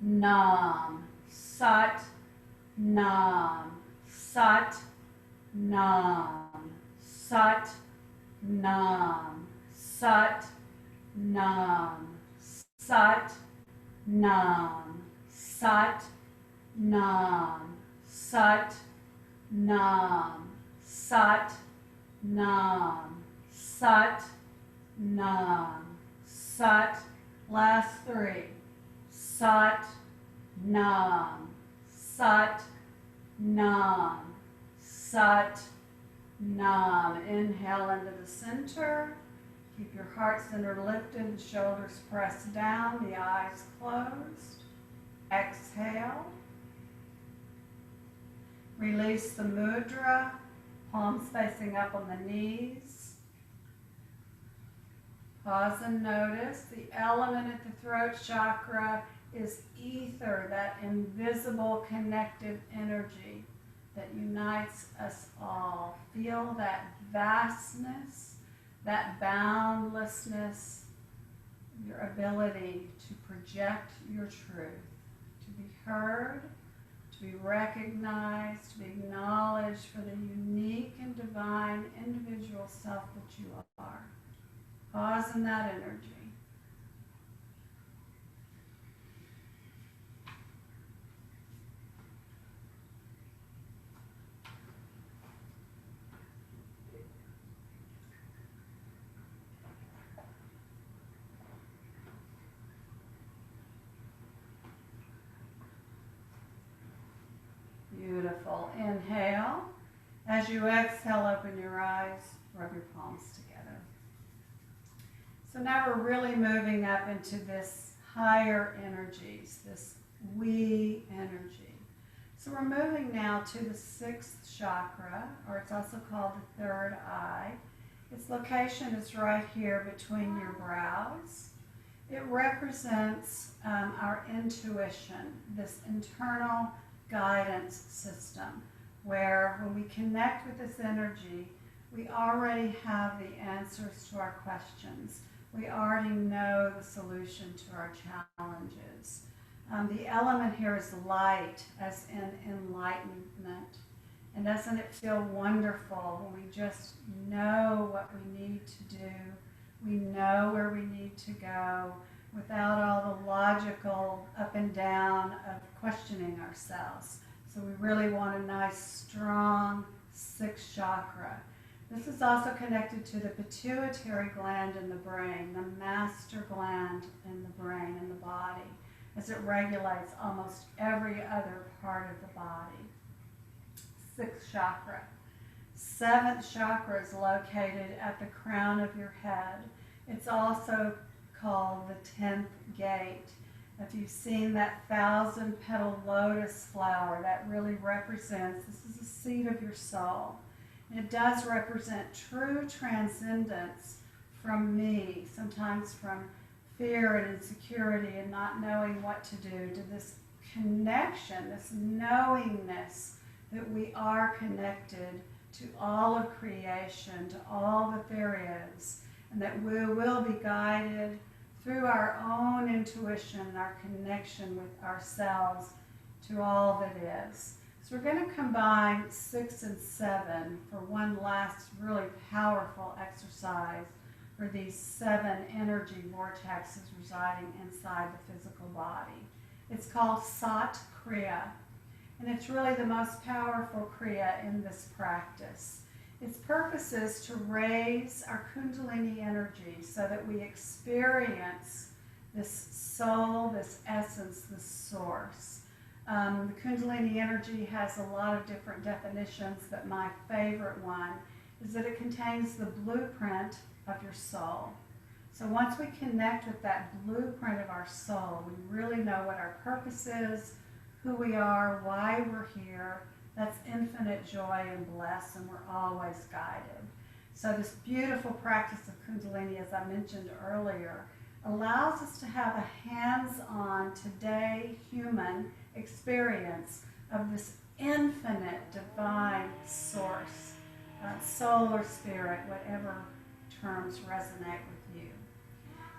Nam. Sat, Nam. Sat, Nam. Sat, Nam. Sat, Nam. Sat, Nam. Sat, Nam. Sat, Nam. Sat, Nam. Sat, Nam. Sat. Last three. Sat, Nam. Sat, Nam. Sat, Nam. Inhale into the center. Keep your heart center lifted, the shoulders pressed down, the eyes closed. Exhale. Release the mudra, palms facing up on the knees. Pause and notice the element at the throat chakra is ether, that invisible connective energy that unites us all. Feel that vastness, that boundlessness, your ability to project your truth, to be heard, to be recognized, to be acknowledged for the unique and divine individual self that you are. Pause in that energy. Beautiful. Inhale. As you exhale, open your eyes, rub your palms together. So now we're really moving up into this higher energies, this we energy. So we're moving now to the sixth chakra, or it's also called the third eye. Its location is right here between your brows. It represents our intuition, this internal guidance system, where when we connect with this energy, we already have the answers to our questions. We already know the solution to our challenges. The element here is light, as in enlightenment. And doesn't it feel wonderful when we just know what we need to do? We know where we need to go without all the logical up and down of questioning ourselves. So we really want a nice, strong sixth chakra. This is also connected to the pituitary gland in the brain, the master gland in the brain and the body, as it regulates almost every other part of the body. Sixth chakra. Seventh chakra is located at the crown of your head. It's also called the 10th gate. If you've seen that 1,000-petal lotus flower, that really represents, this is the seed of your soul. And it does represent true transcendence from me, sometimes from fear and insecurity and not knowing what to do, to this connection, this knowingness that we are connected to all of creation, to all that there is, and that we will be guided through our own intuition, our connection with ourselves to all that is. So we're going to combine 6 and 7 for one last really powerful exercise for these 7 energy vortexes residing inside the physical body. It's called Sat Kriya, and it's really the most powerful Kriya in this practice. Its purpose is to raise our Kundalini energy so that we experience this soul, this essence, this source. The Kundalini energy has a lot of different definitions, but my favorite one is that it contains the blueprint of your soul. So once we connect with that blueprint of our soul, we really know what our purpose is, who we are, why we're here. That's infinite joy and bliss, and we're always guided. So this beautiful practice of Kundalini, as I mentioned earlier, allows us to have a hands-on, today, human experience of this infinite divine source, soul or spirit, whatever terms resonate with you.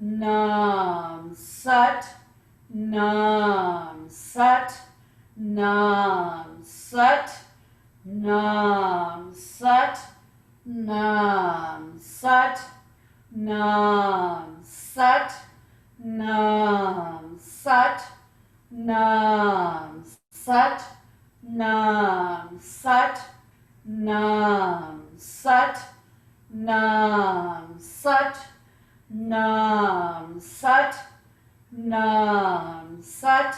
Nam. Sat. Nam. Sat. Nam. Sat. Nam. Sat. Nam. Sat. Nam. Sat. Nam. Sat. Nam. Sat. Nam. Sat. Nam. Sat. Nam. Sat. Nam. Sat. Nam. Sat.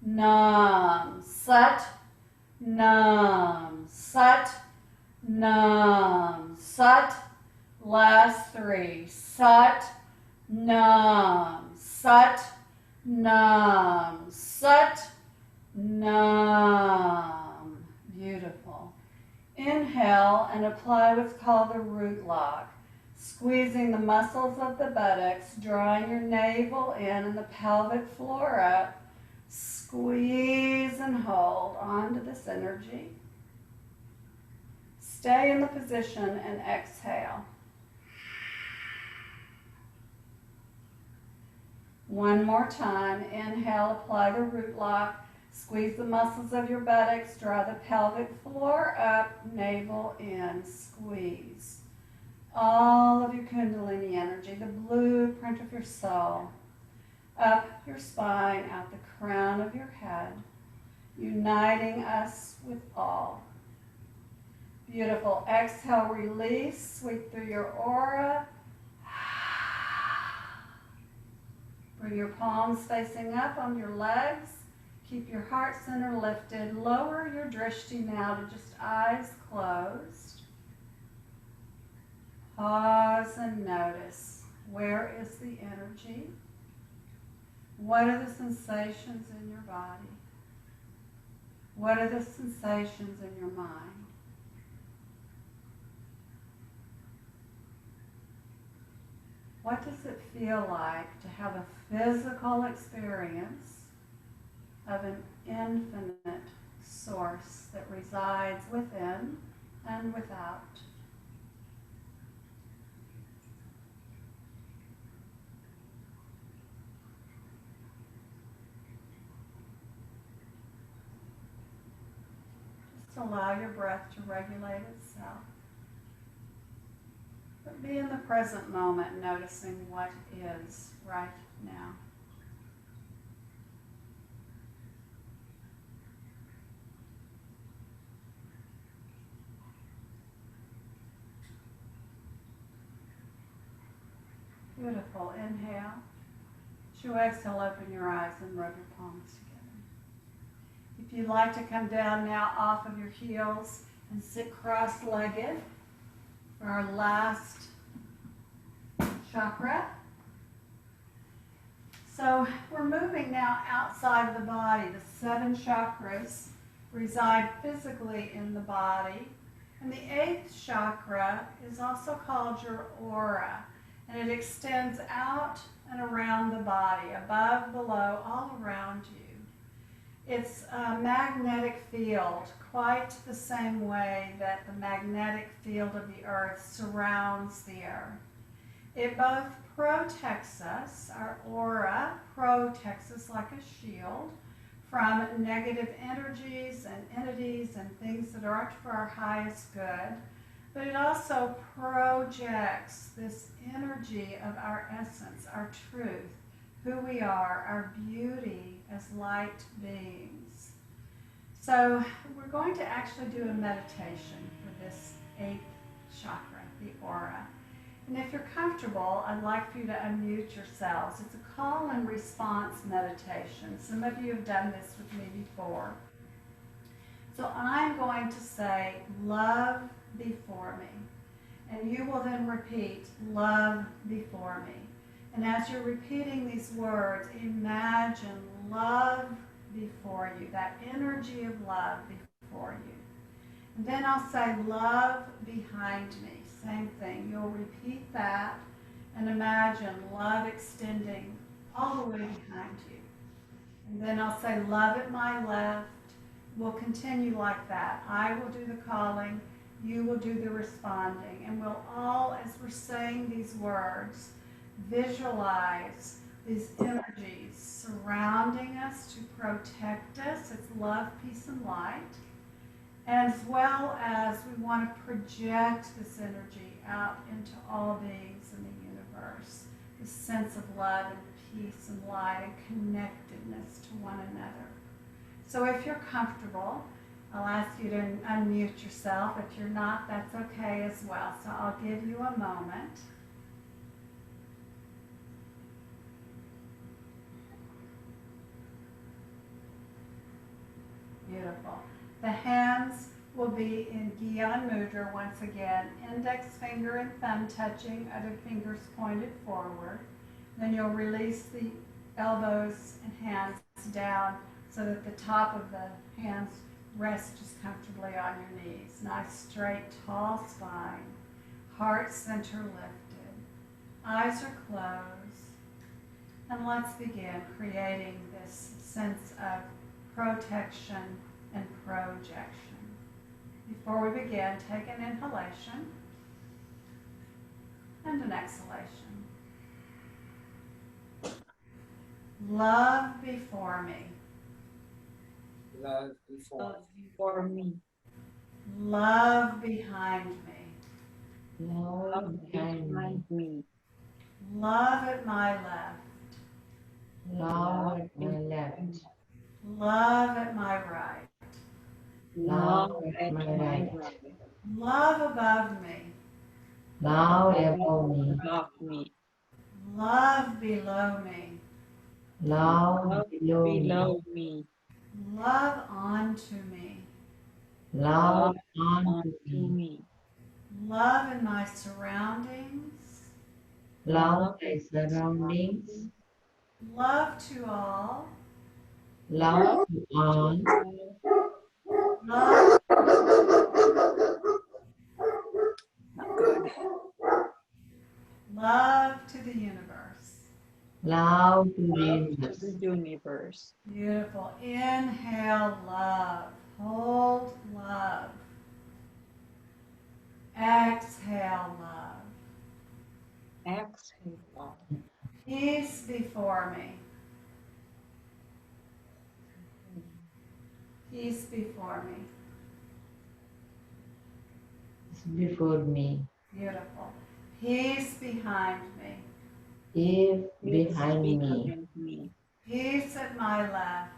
Nam. Sat. Nam. Sat. Nam. Sat. Last three. Sat. Nam. Sat. Nam. Sat. Nam. Beautiful. Inhale and apply what's called the root lock. Squeezing the muscles of the buttocks, drawing your navel in and the pelvic floor up. Squeeze and hold onto this energy. Stay in the position and exhale. One more time. Inhale, apply the root lock. Squeeze the muscles of your buttocks, draw the pelvic floor up, navel in, squeeze. All of your Kundalini energy, the blueprint of your soul, up your spine, out the crown of your head, uniting us with all. Beautiful. Exhale, release, sweep through your aura. Bring your palms facing up on your legs. Keep your heart center lifted. Lower your drishti now to just eyes closed. Pause and notice. Where is the energy? What are the sensations in your body? What are the sensations in your mind? What does it feel like to have a physical experience of an infinite source that resides within and without? Just allow your breath to regulate itself. But be in the present moment, noticing what is right now. Beautiful. Inhale. As you exhale, open your eyes and rub your palms together. If you'd like to come down now off of your heels and sit cross-legged for our last chakra. So we're moving now outside of the body. The 7 chakras reside physically in the body. And the 8th chakra is also called your aura. And it extends out and around the body, above, below, all around you. It's a magnetic field, quite the same way that the magnetic field of the earth surrounds the earth. It both protects us, our aura protects us like a shield from negative energies and entities and things that aren't for our highest good. But it also projects this energy of our essence, our truth, who we are, our beauty as light beings. So we're going to actually do a meditation for this 8th chakra, the aura. And if you're comfortable, I'd like for you to unmute yourselves. It's a call and response meditation. Some of you have done this with me before. So I'm going to say, love before me. And you will then repeat, love before me. And as you're repeating these words, imagine love before you, that energy of love before you. And then I'll say, love behind me. Same thing. You'll repeat that and imagine love extending all the way behind you. And then I'll say, love at my left. We'll continue like that. I will do the calling. You will do the responding. And we'll all, as we're saying these words, visualize these energies surrounding us to protect us. It's love, peace, and light. And as well as we want to project this energy out into all beings in the universe. This sense of love and peace and light and connectedness to one another. So if you're comfortable, I'll ask you to unmute yourself. If you're not, that's okay as well. So I'll give you a moment. Beautiful. The hands will be in Gyan Mudra once again. Index finger and thumb touching, other fingers pointed forward. Then you'll release the elbows and hands down so that the top of the hands rest just comfortably on your knees. Nice, straight, tall spine. Heart center lifted. Eyes are closed. And let's begin creating this sense of protection and projection. Before we begin, take an inhalation and an exhalation. Love before me. Love before me. Love behind me. Love behind me. Love at my left. Love at my left. Love at my right. Love at my right. Love above me. Love above me. Above me. Love below me. Love below me. Below me. Love onto me. Love onto To me. me. Love in my surroundings. Love my surroundings. Love to all. Love to all. Love, Not good. love to the universe. Love to the To universe. the universe. Beautiful. Inhale love. Hold love. Exhale love. Exhale love. Peace before me. Peace before me. It's before me. Beautiful. Peace behind me. If behind me. Behind me. Peace at my left.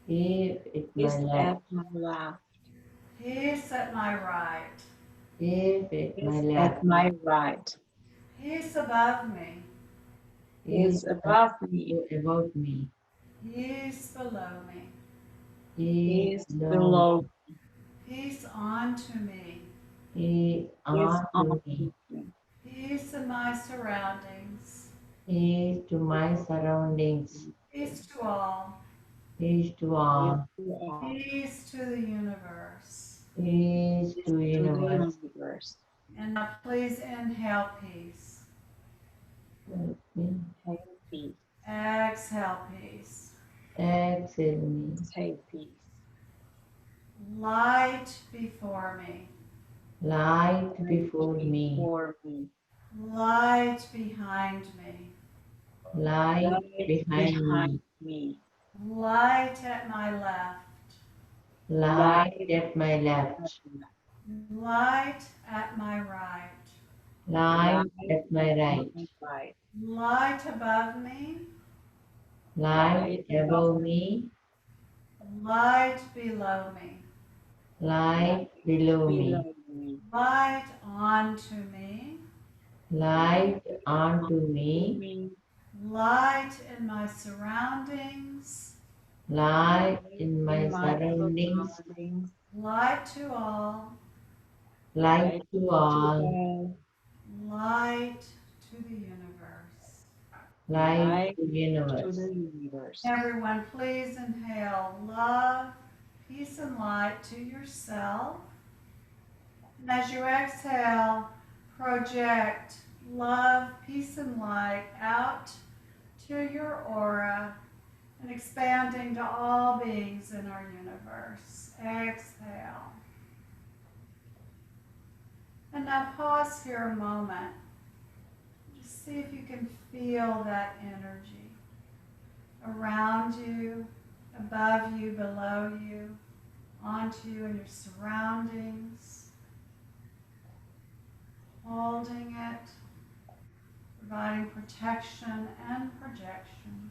If at Is my at left. my left. Peace at my right. If at my Is left. at my right. Peace above me. Is above me. About me. Peace below me. Is Below below. Peace onto me. me. Is Onto on me. me. Peace in my surroundings. Peace to my surroundings. Peace to all. Peace to all. To all. Peace to the universe. Peace to To the universe. universe. And now please inhale peace. Exhale peace. Exhale peace. Exhale me. Exhale peace. Light before me. Light before me. Before me. Light behind me. Light behind me. me. Light at my left. Light at my left. Light at my right. Light at my right. Right. Light above me. Light above me. Light below me. Light below me. Below me. Light onto me. Light onto me. Light in my surroundings. Light in my surroundings. surroundings. Light to all. Light to all. Light to the universe. Light to To universe. the universe. Everyone, please inhale love, peace, and light to yourself. And as you exhale, project love, peace, and light out to your aura and expanding to all beings in our universe. Exhale. And now pause here a moment. Just see if you can feel that energy around you, above you, below you, onto you and your surroundings. Holding it, providing protection and projection.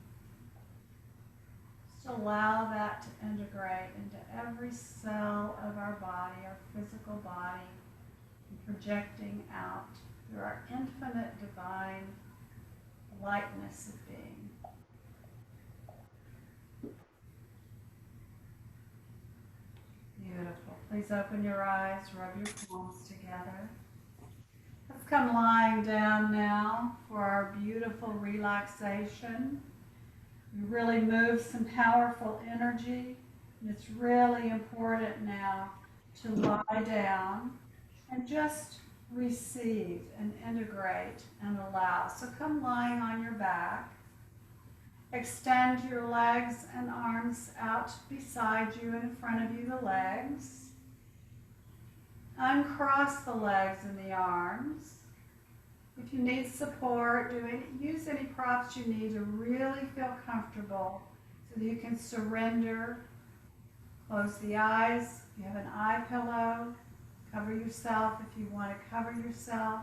Just allow that to integrate into every cell of our body, our physical body, and projecting out through our infinite divine lightness of being. Beautiful. Please open your eyes, rub your palms together. Let's come lying down now for our beautiful relaxation. We really move some powerful energy, and it's really important now to lie down and just receive and integrate and allow. So come lying on your back. Extend your legs and arms out beside you and in front of you, the legs. Uncross the legs and the arms. If you need support, use any props you need to really feel comfortable so that you can surrender. Close the eyes. If you have an eye pillow, cover yourself if you want to cover yourself.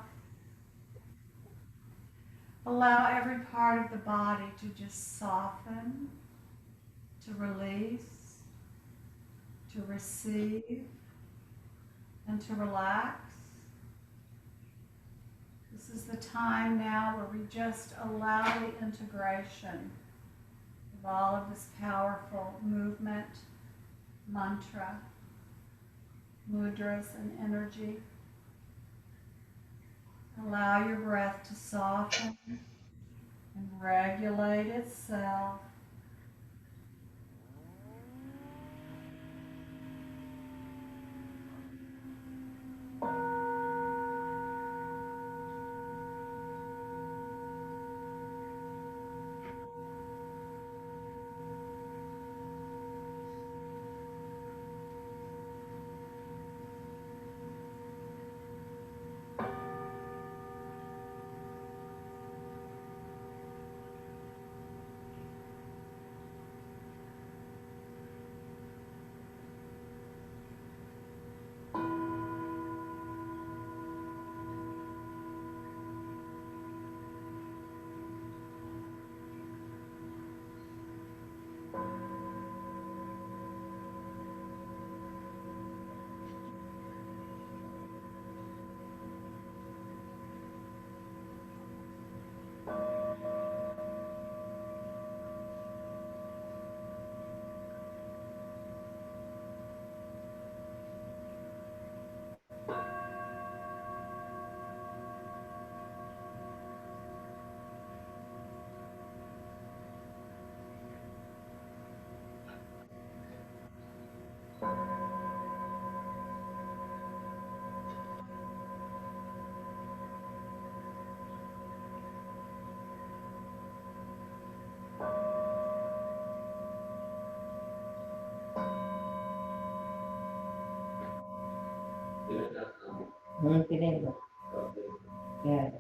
Allow every part of the body to just soften, to release, to receive, and to relax. This is the time now where we just allow the integration of all of this powerful movement, mantra, mudras, and energy. Allow your breath to soften and regulate itself. Tirengo. Yeah.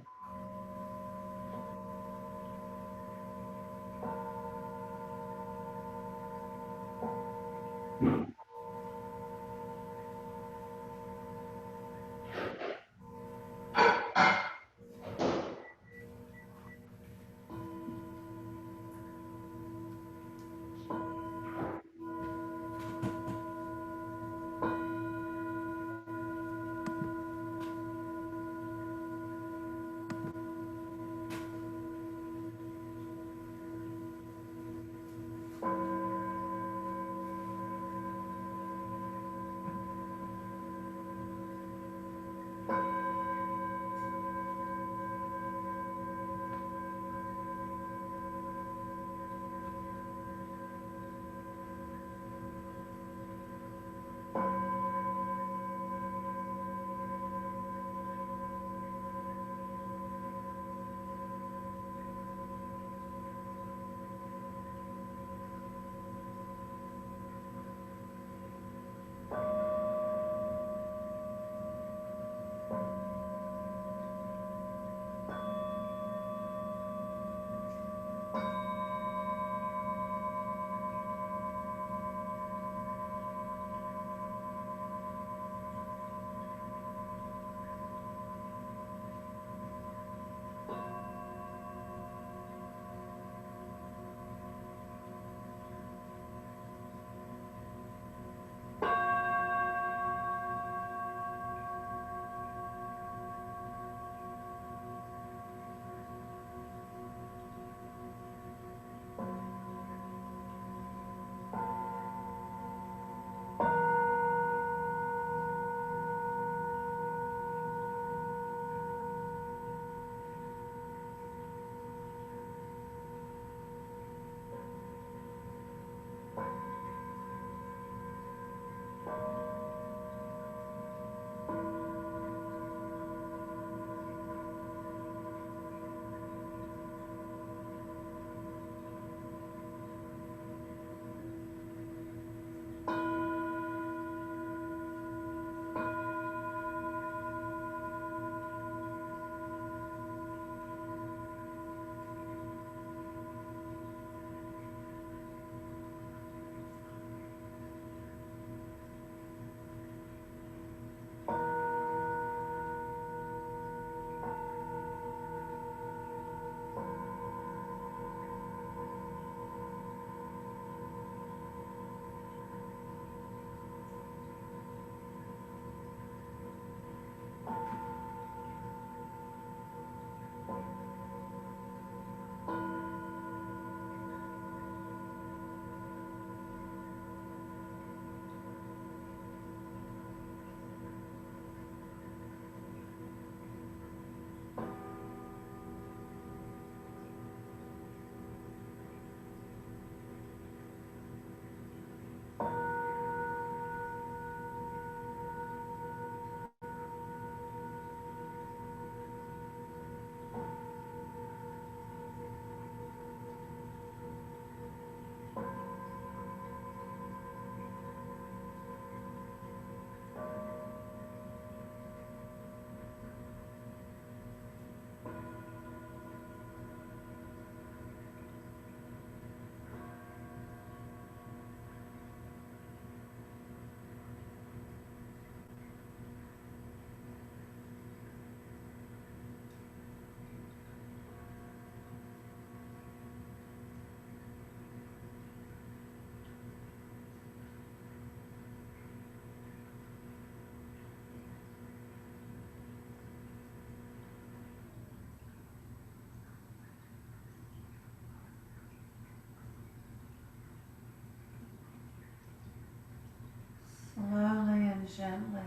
Slowly and gently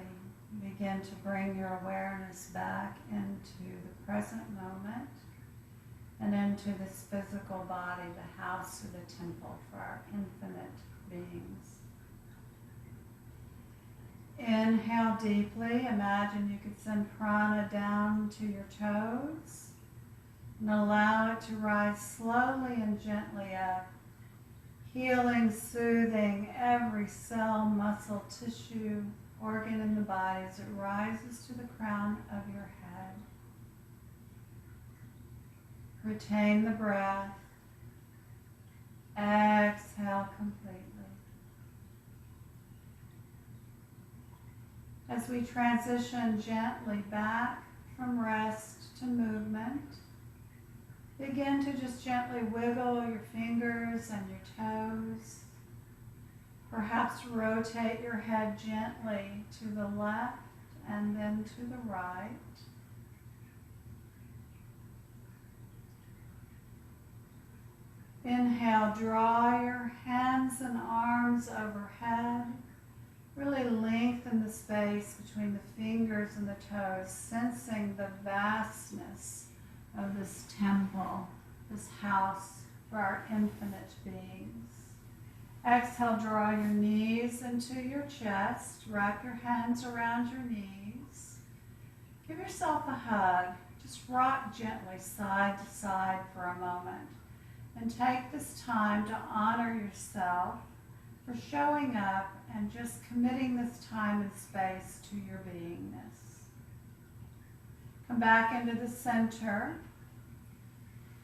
begin to bring your awareness back into the present moment and into this physical body, the house or the temple for our infinite beings. Inhale deeply. Imagine you could send prana down to your toes and allow it to rise slowly and gently up, healing, soothing every cell, muscle, tissue, organ in the body as it rises to the crown of your head. Retain the breath. Exhale completely. As we transition gently back from rest to movement, begin to just gently wiggle your fingers and your toes. Perhaps rotate your head gently to the left and then to the right. Inhale, draw your hands and arms overhead. Really lengthen the space between the fingers and the toes, sensing the vastness of this temple, this house for our infinite beings. Exhale, draw your knees into your chest. Wrap your hands around your knees. Give yourself a hug. Just rock gently side to side for a moment. And take this time to honor yourself for showing up and just committing this time and space to your beingness. Come back into the center.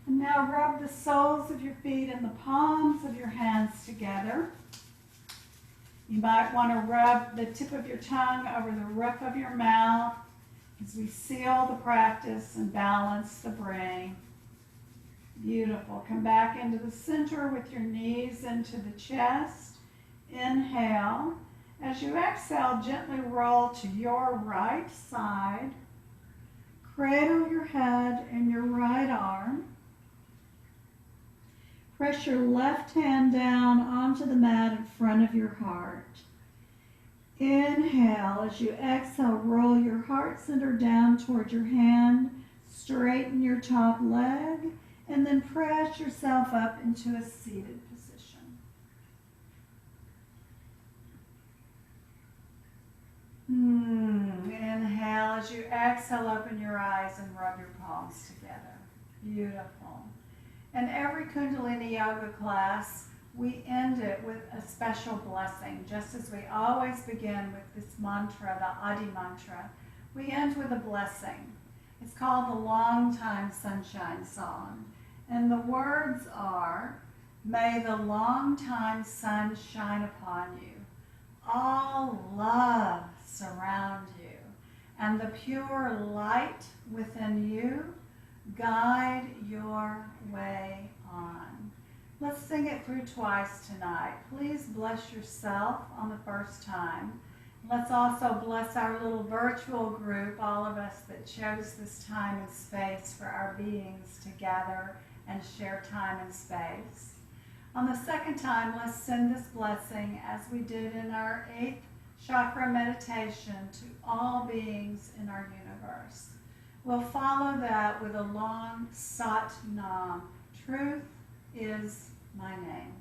And now rub the soles of your feet and the palms of your hands together. You might want to rub the tip of your tongue over the roof of your mouth as we seal the practice and balance the brain. Beautiful. Come back into the center with your knees into the chest. Inhale. As you exhale, gently roll to your right side. Cradle your head in your right arm. Press your left hand down onto the mat in front of your heart. Inhale. As you exhale, roll your heart center down toward your hand. Straighten your top leg. And then press yourself up into a seated position. Inhale. As you exhale, open your eyes and rub your palms together. Beautiful. In every Kundalini yoga class, we end it with a special blessing. Just as we always begin with this mantra, the Adi mantra, we end with a blessing. It's called the Long Time Sunshine Song. And the words are, may the long time sun shine upon you. All love surround you. And the pure light within you guide your way on. Let's sing it through twice tonight. Please bless yourself on the first time. Let's also bless our little virtual group, all of us that chose this time and space for our beings to gather and share time and space. On the second time, let's send this blessing as we did in our 8th chakra meditation to all beings in our universe. We'll follow that with a long Sat Nam. Truth is my name.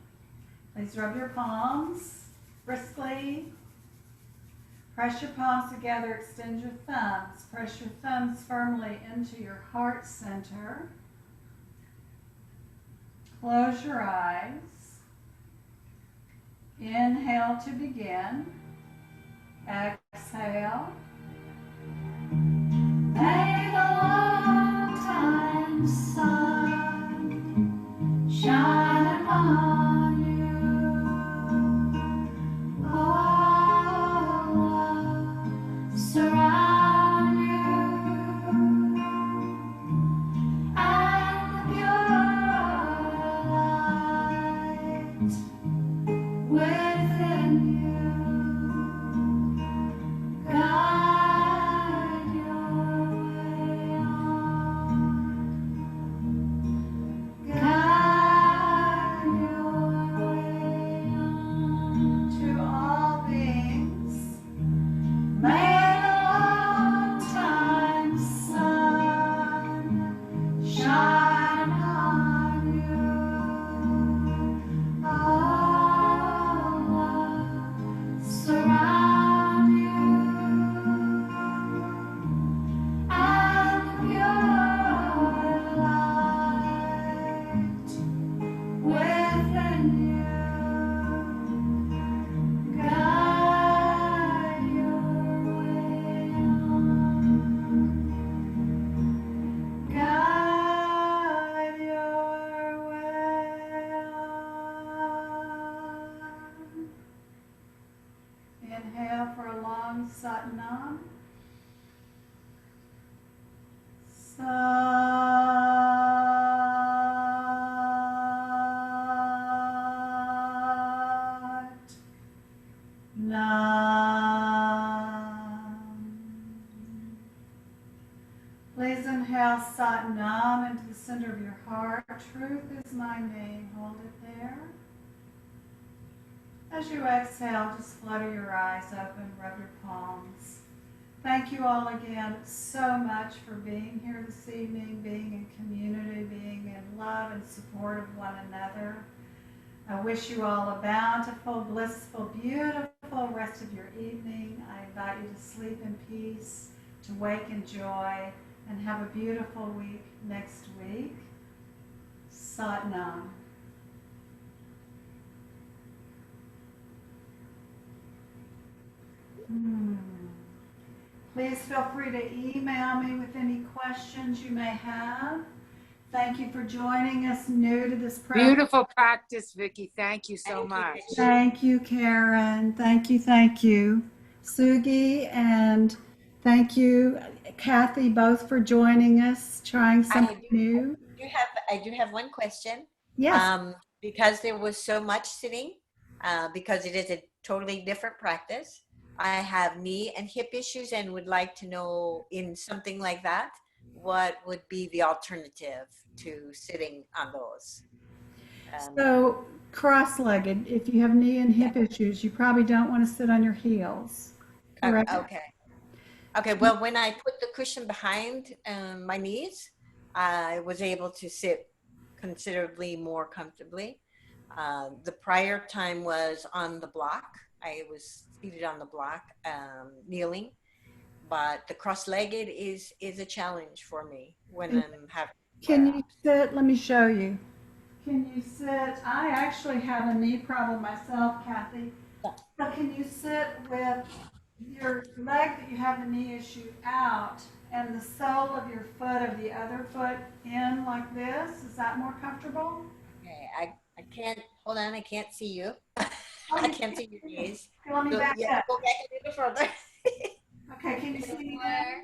Please rub your palms briskly. Press your palms together, extend your thumbs. Press your thumbs firmly into your heart center. Close your eyes. Inhale to begin. Exhale. May the long time sun shine upon you. All love surround you, and the pure light within you guide your way on. Guide your way on. To all beings, may the long time sun shine on you. All love surround you, and pure light within you guide your way on. Guide your way on. Inhale for a long Sat Nam. Sat Nam. Please inhale Sat Nam into the center of your heart. Truth is my name. Hold it there. As you exhale, just flutter your eyes open, rub your palms. Thank you all again so much for being here this evening, being in community, being in love and support of one another. I wish you all a bountiful, blissful, beautiful rest of your evening. I invite you to sleep in peace, to wake in joy, and have a beautiful week next week. Sat Nam. Please feel free to email me with any questions you may have. Thank you for joining us new to this program. Beautiful practice, Vikki. Thank you so much. Thank you, Karen. Thank you, Sugi, and thank you, Kathy, both for joining us, trying something new. I do have one question. Yes. Because there was so much sitting, because it is a totally different practice. I have knee and hip issues and would like to know, in something like that, what would be the alternative to sitting on those? So cross-legged, if you have knee and hip issues, you probably don't want to sit on your heels. Correct? Okay. Well, when I put the cushion behind my knees, I was able to sit considerably more comfortably. The prior time was on the block. I was seated on the block, kneeling, but the cross-legged is a challenge for me when I'm having. Can you sit? Let me show you. Can you sit? I actually have a knee problem myself, Kathy. So can you sit with your leg that you have the knee issue out and the sole of your foot of the other foot in like this? Is that more comfortable? Okay, I can't, hold on, I can't see you. I can't see your knees. Let me back You have up. to go back a little further. Okay, can you see me there?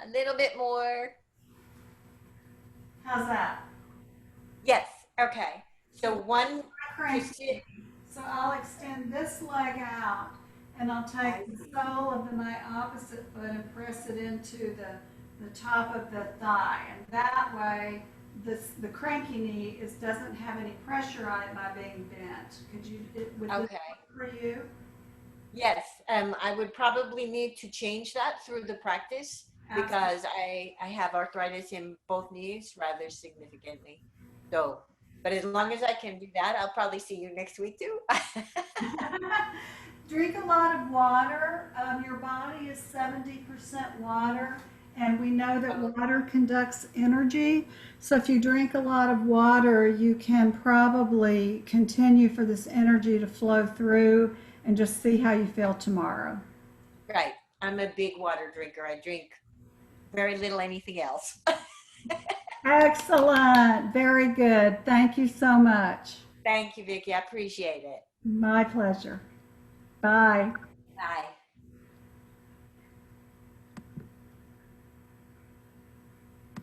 A little bit more. How's that? Yes, okay. So one to Cranky. sit. So I'll extend this leg out and I'll take I the see. sole of my opposite foot and press it into the top of the thigh. And that way, the cranky knee doesn't have any pressure on it by being bent. Would this Okay. work for you? Yes, I would probably need to change that through the practice because I have arthritis in both knees rather significantly. So, but as long as I can do that, I'll probably see you next week too. Drink a lot of water. Your body is 70% water, and we know that water conducts energy. So if you drink a lot of water, you can probably continue for this energy to flow through and just see how you feel tomorrow. Right. I'm a big water drinker. I drink very little anything else. Excellent. Very good. Thank you so much. Thank you, Vicki. I appreciate it. My pleasure. Bye. Bye.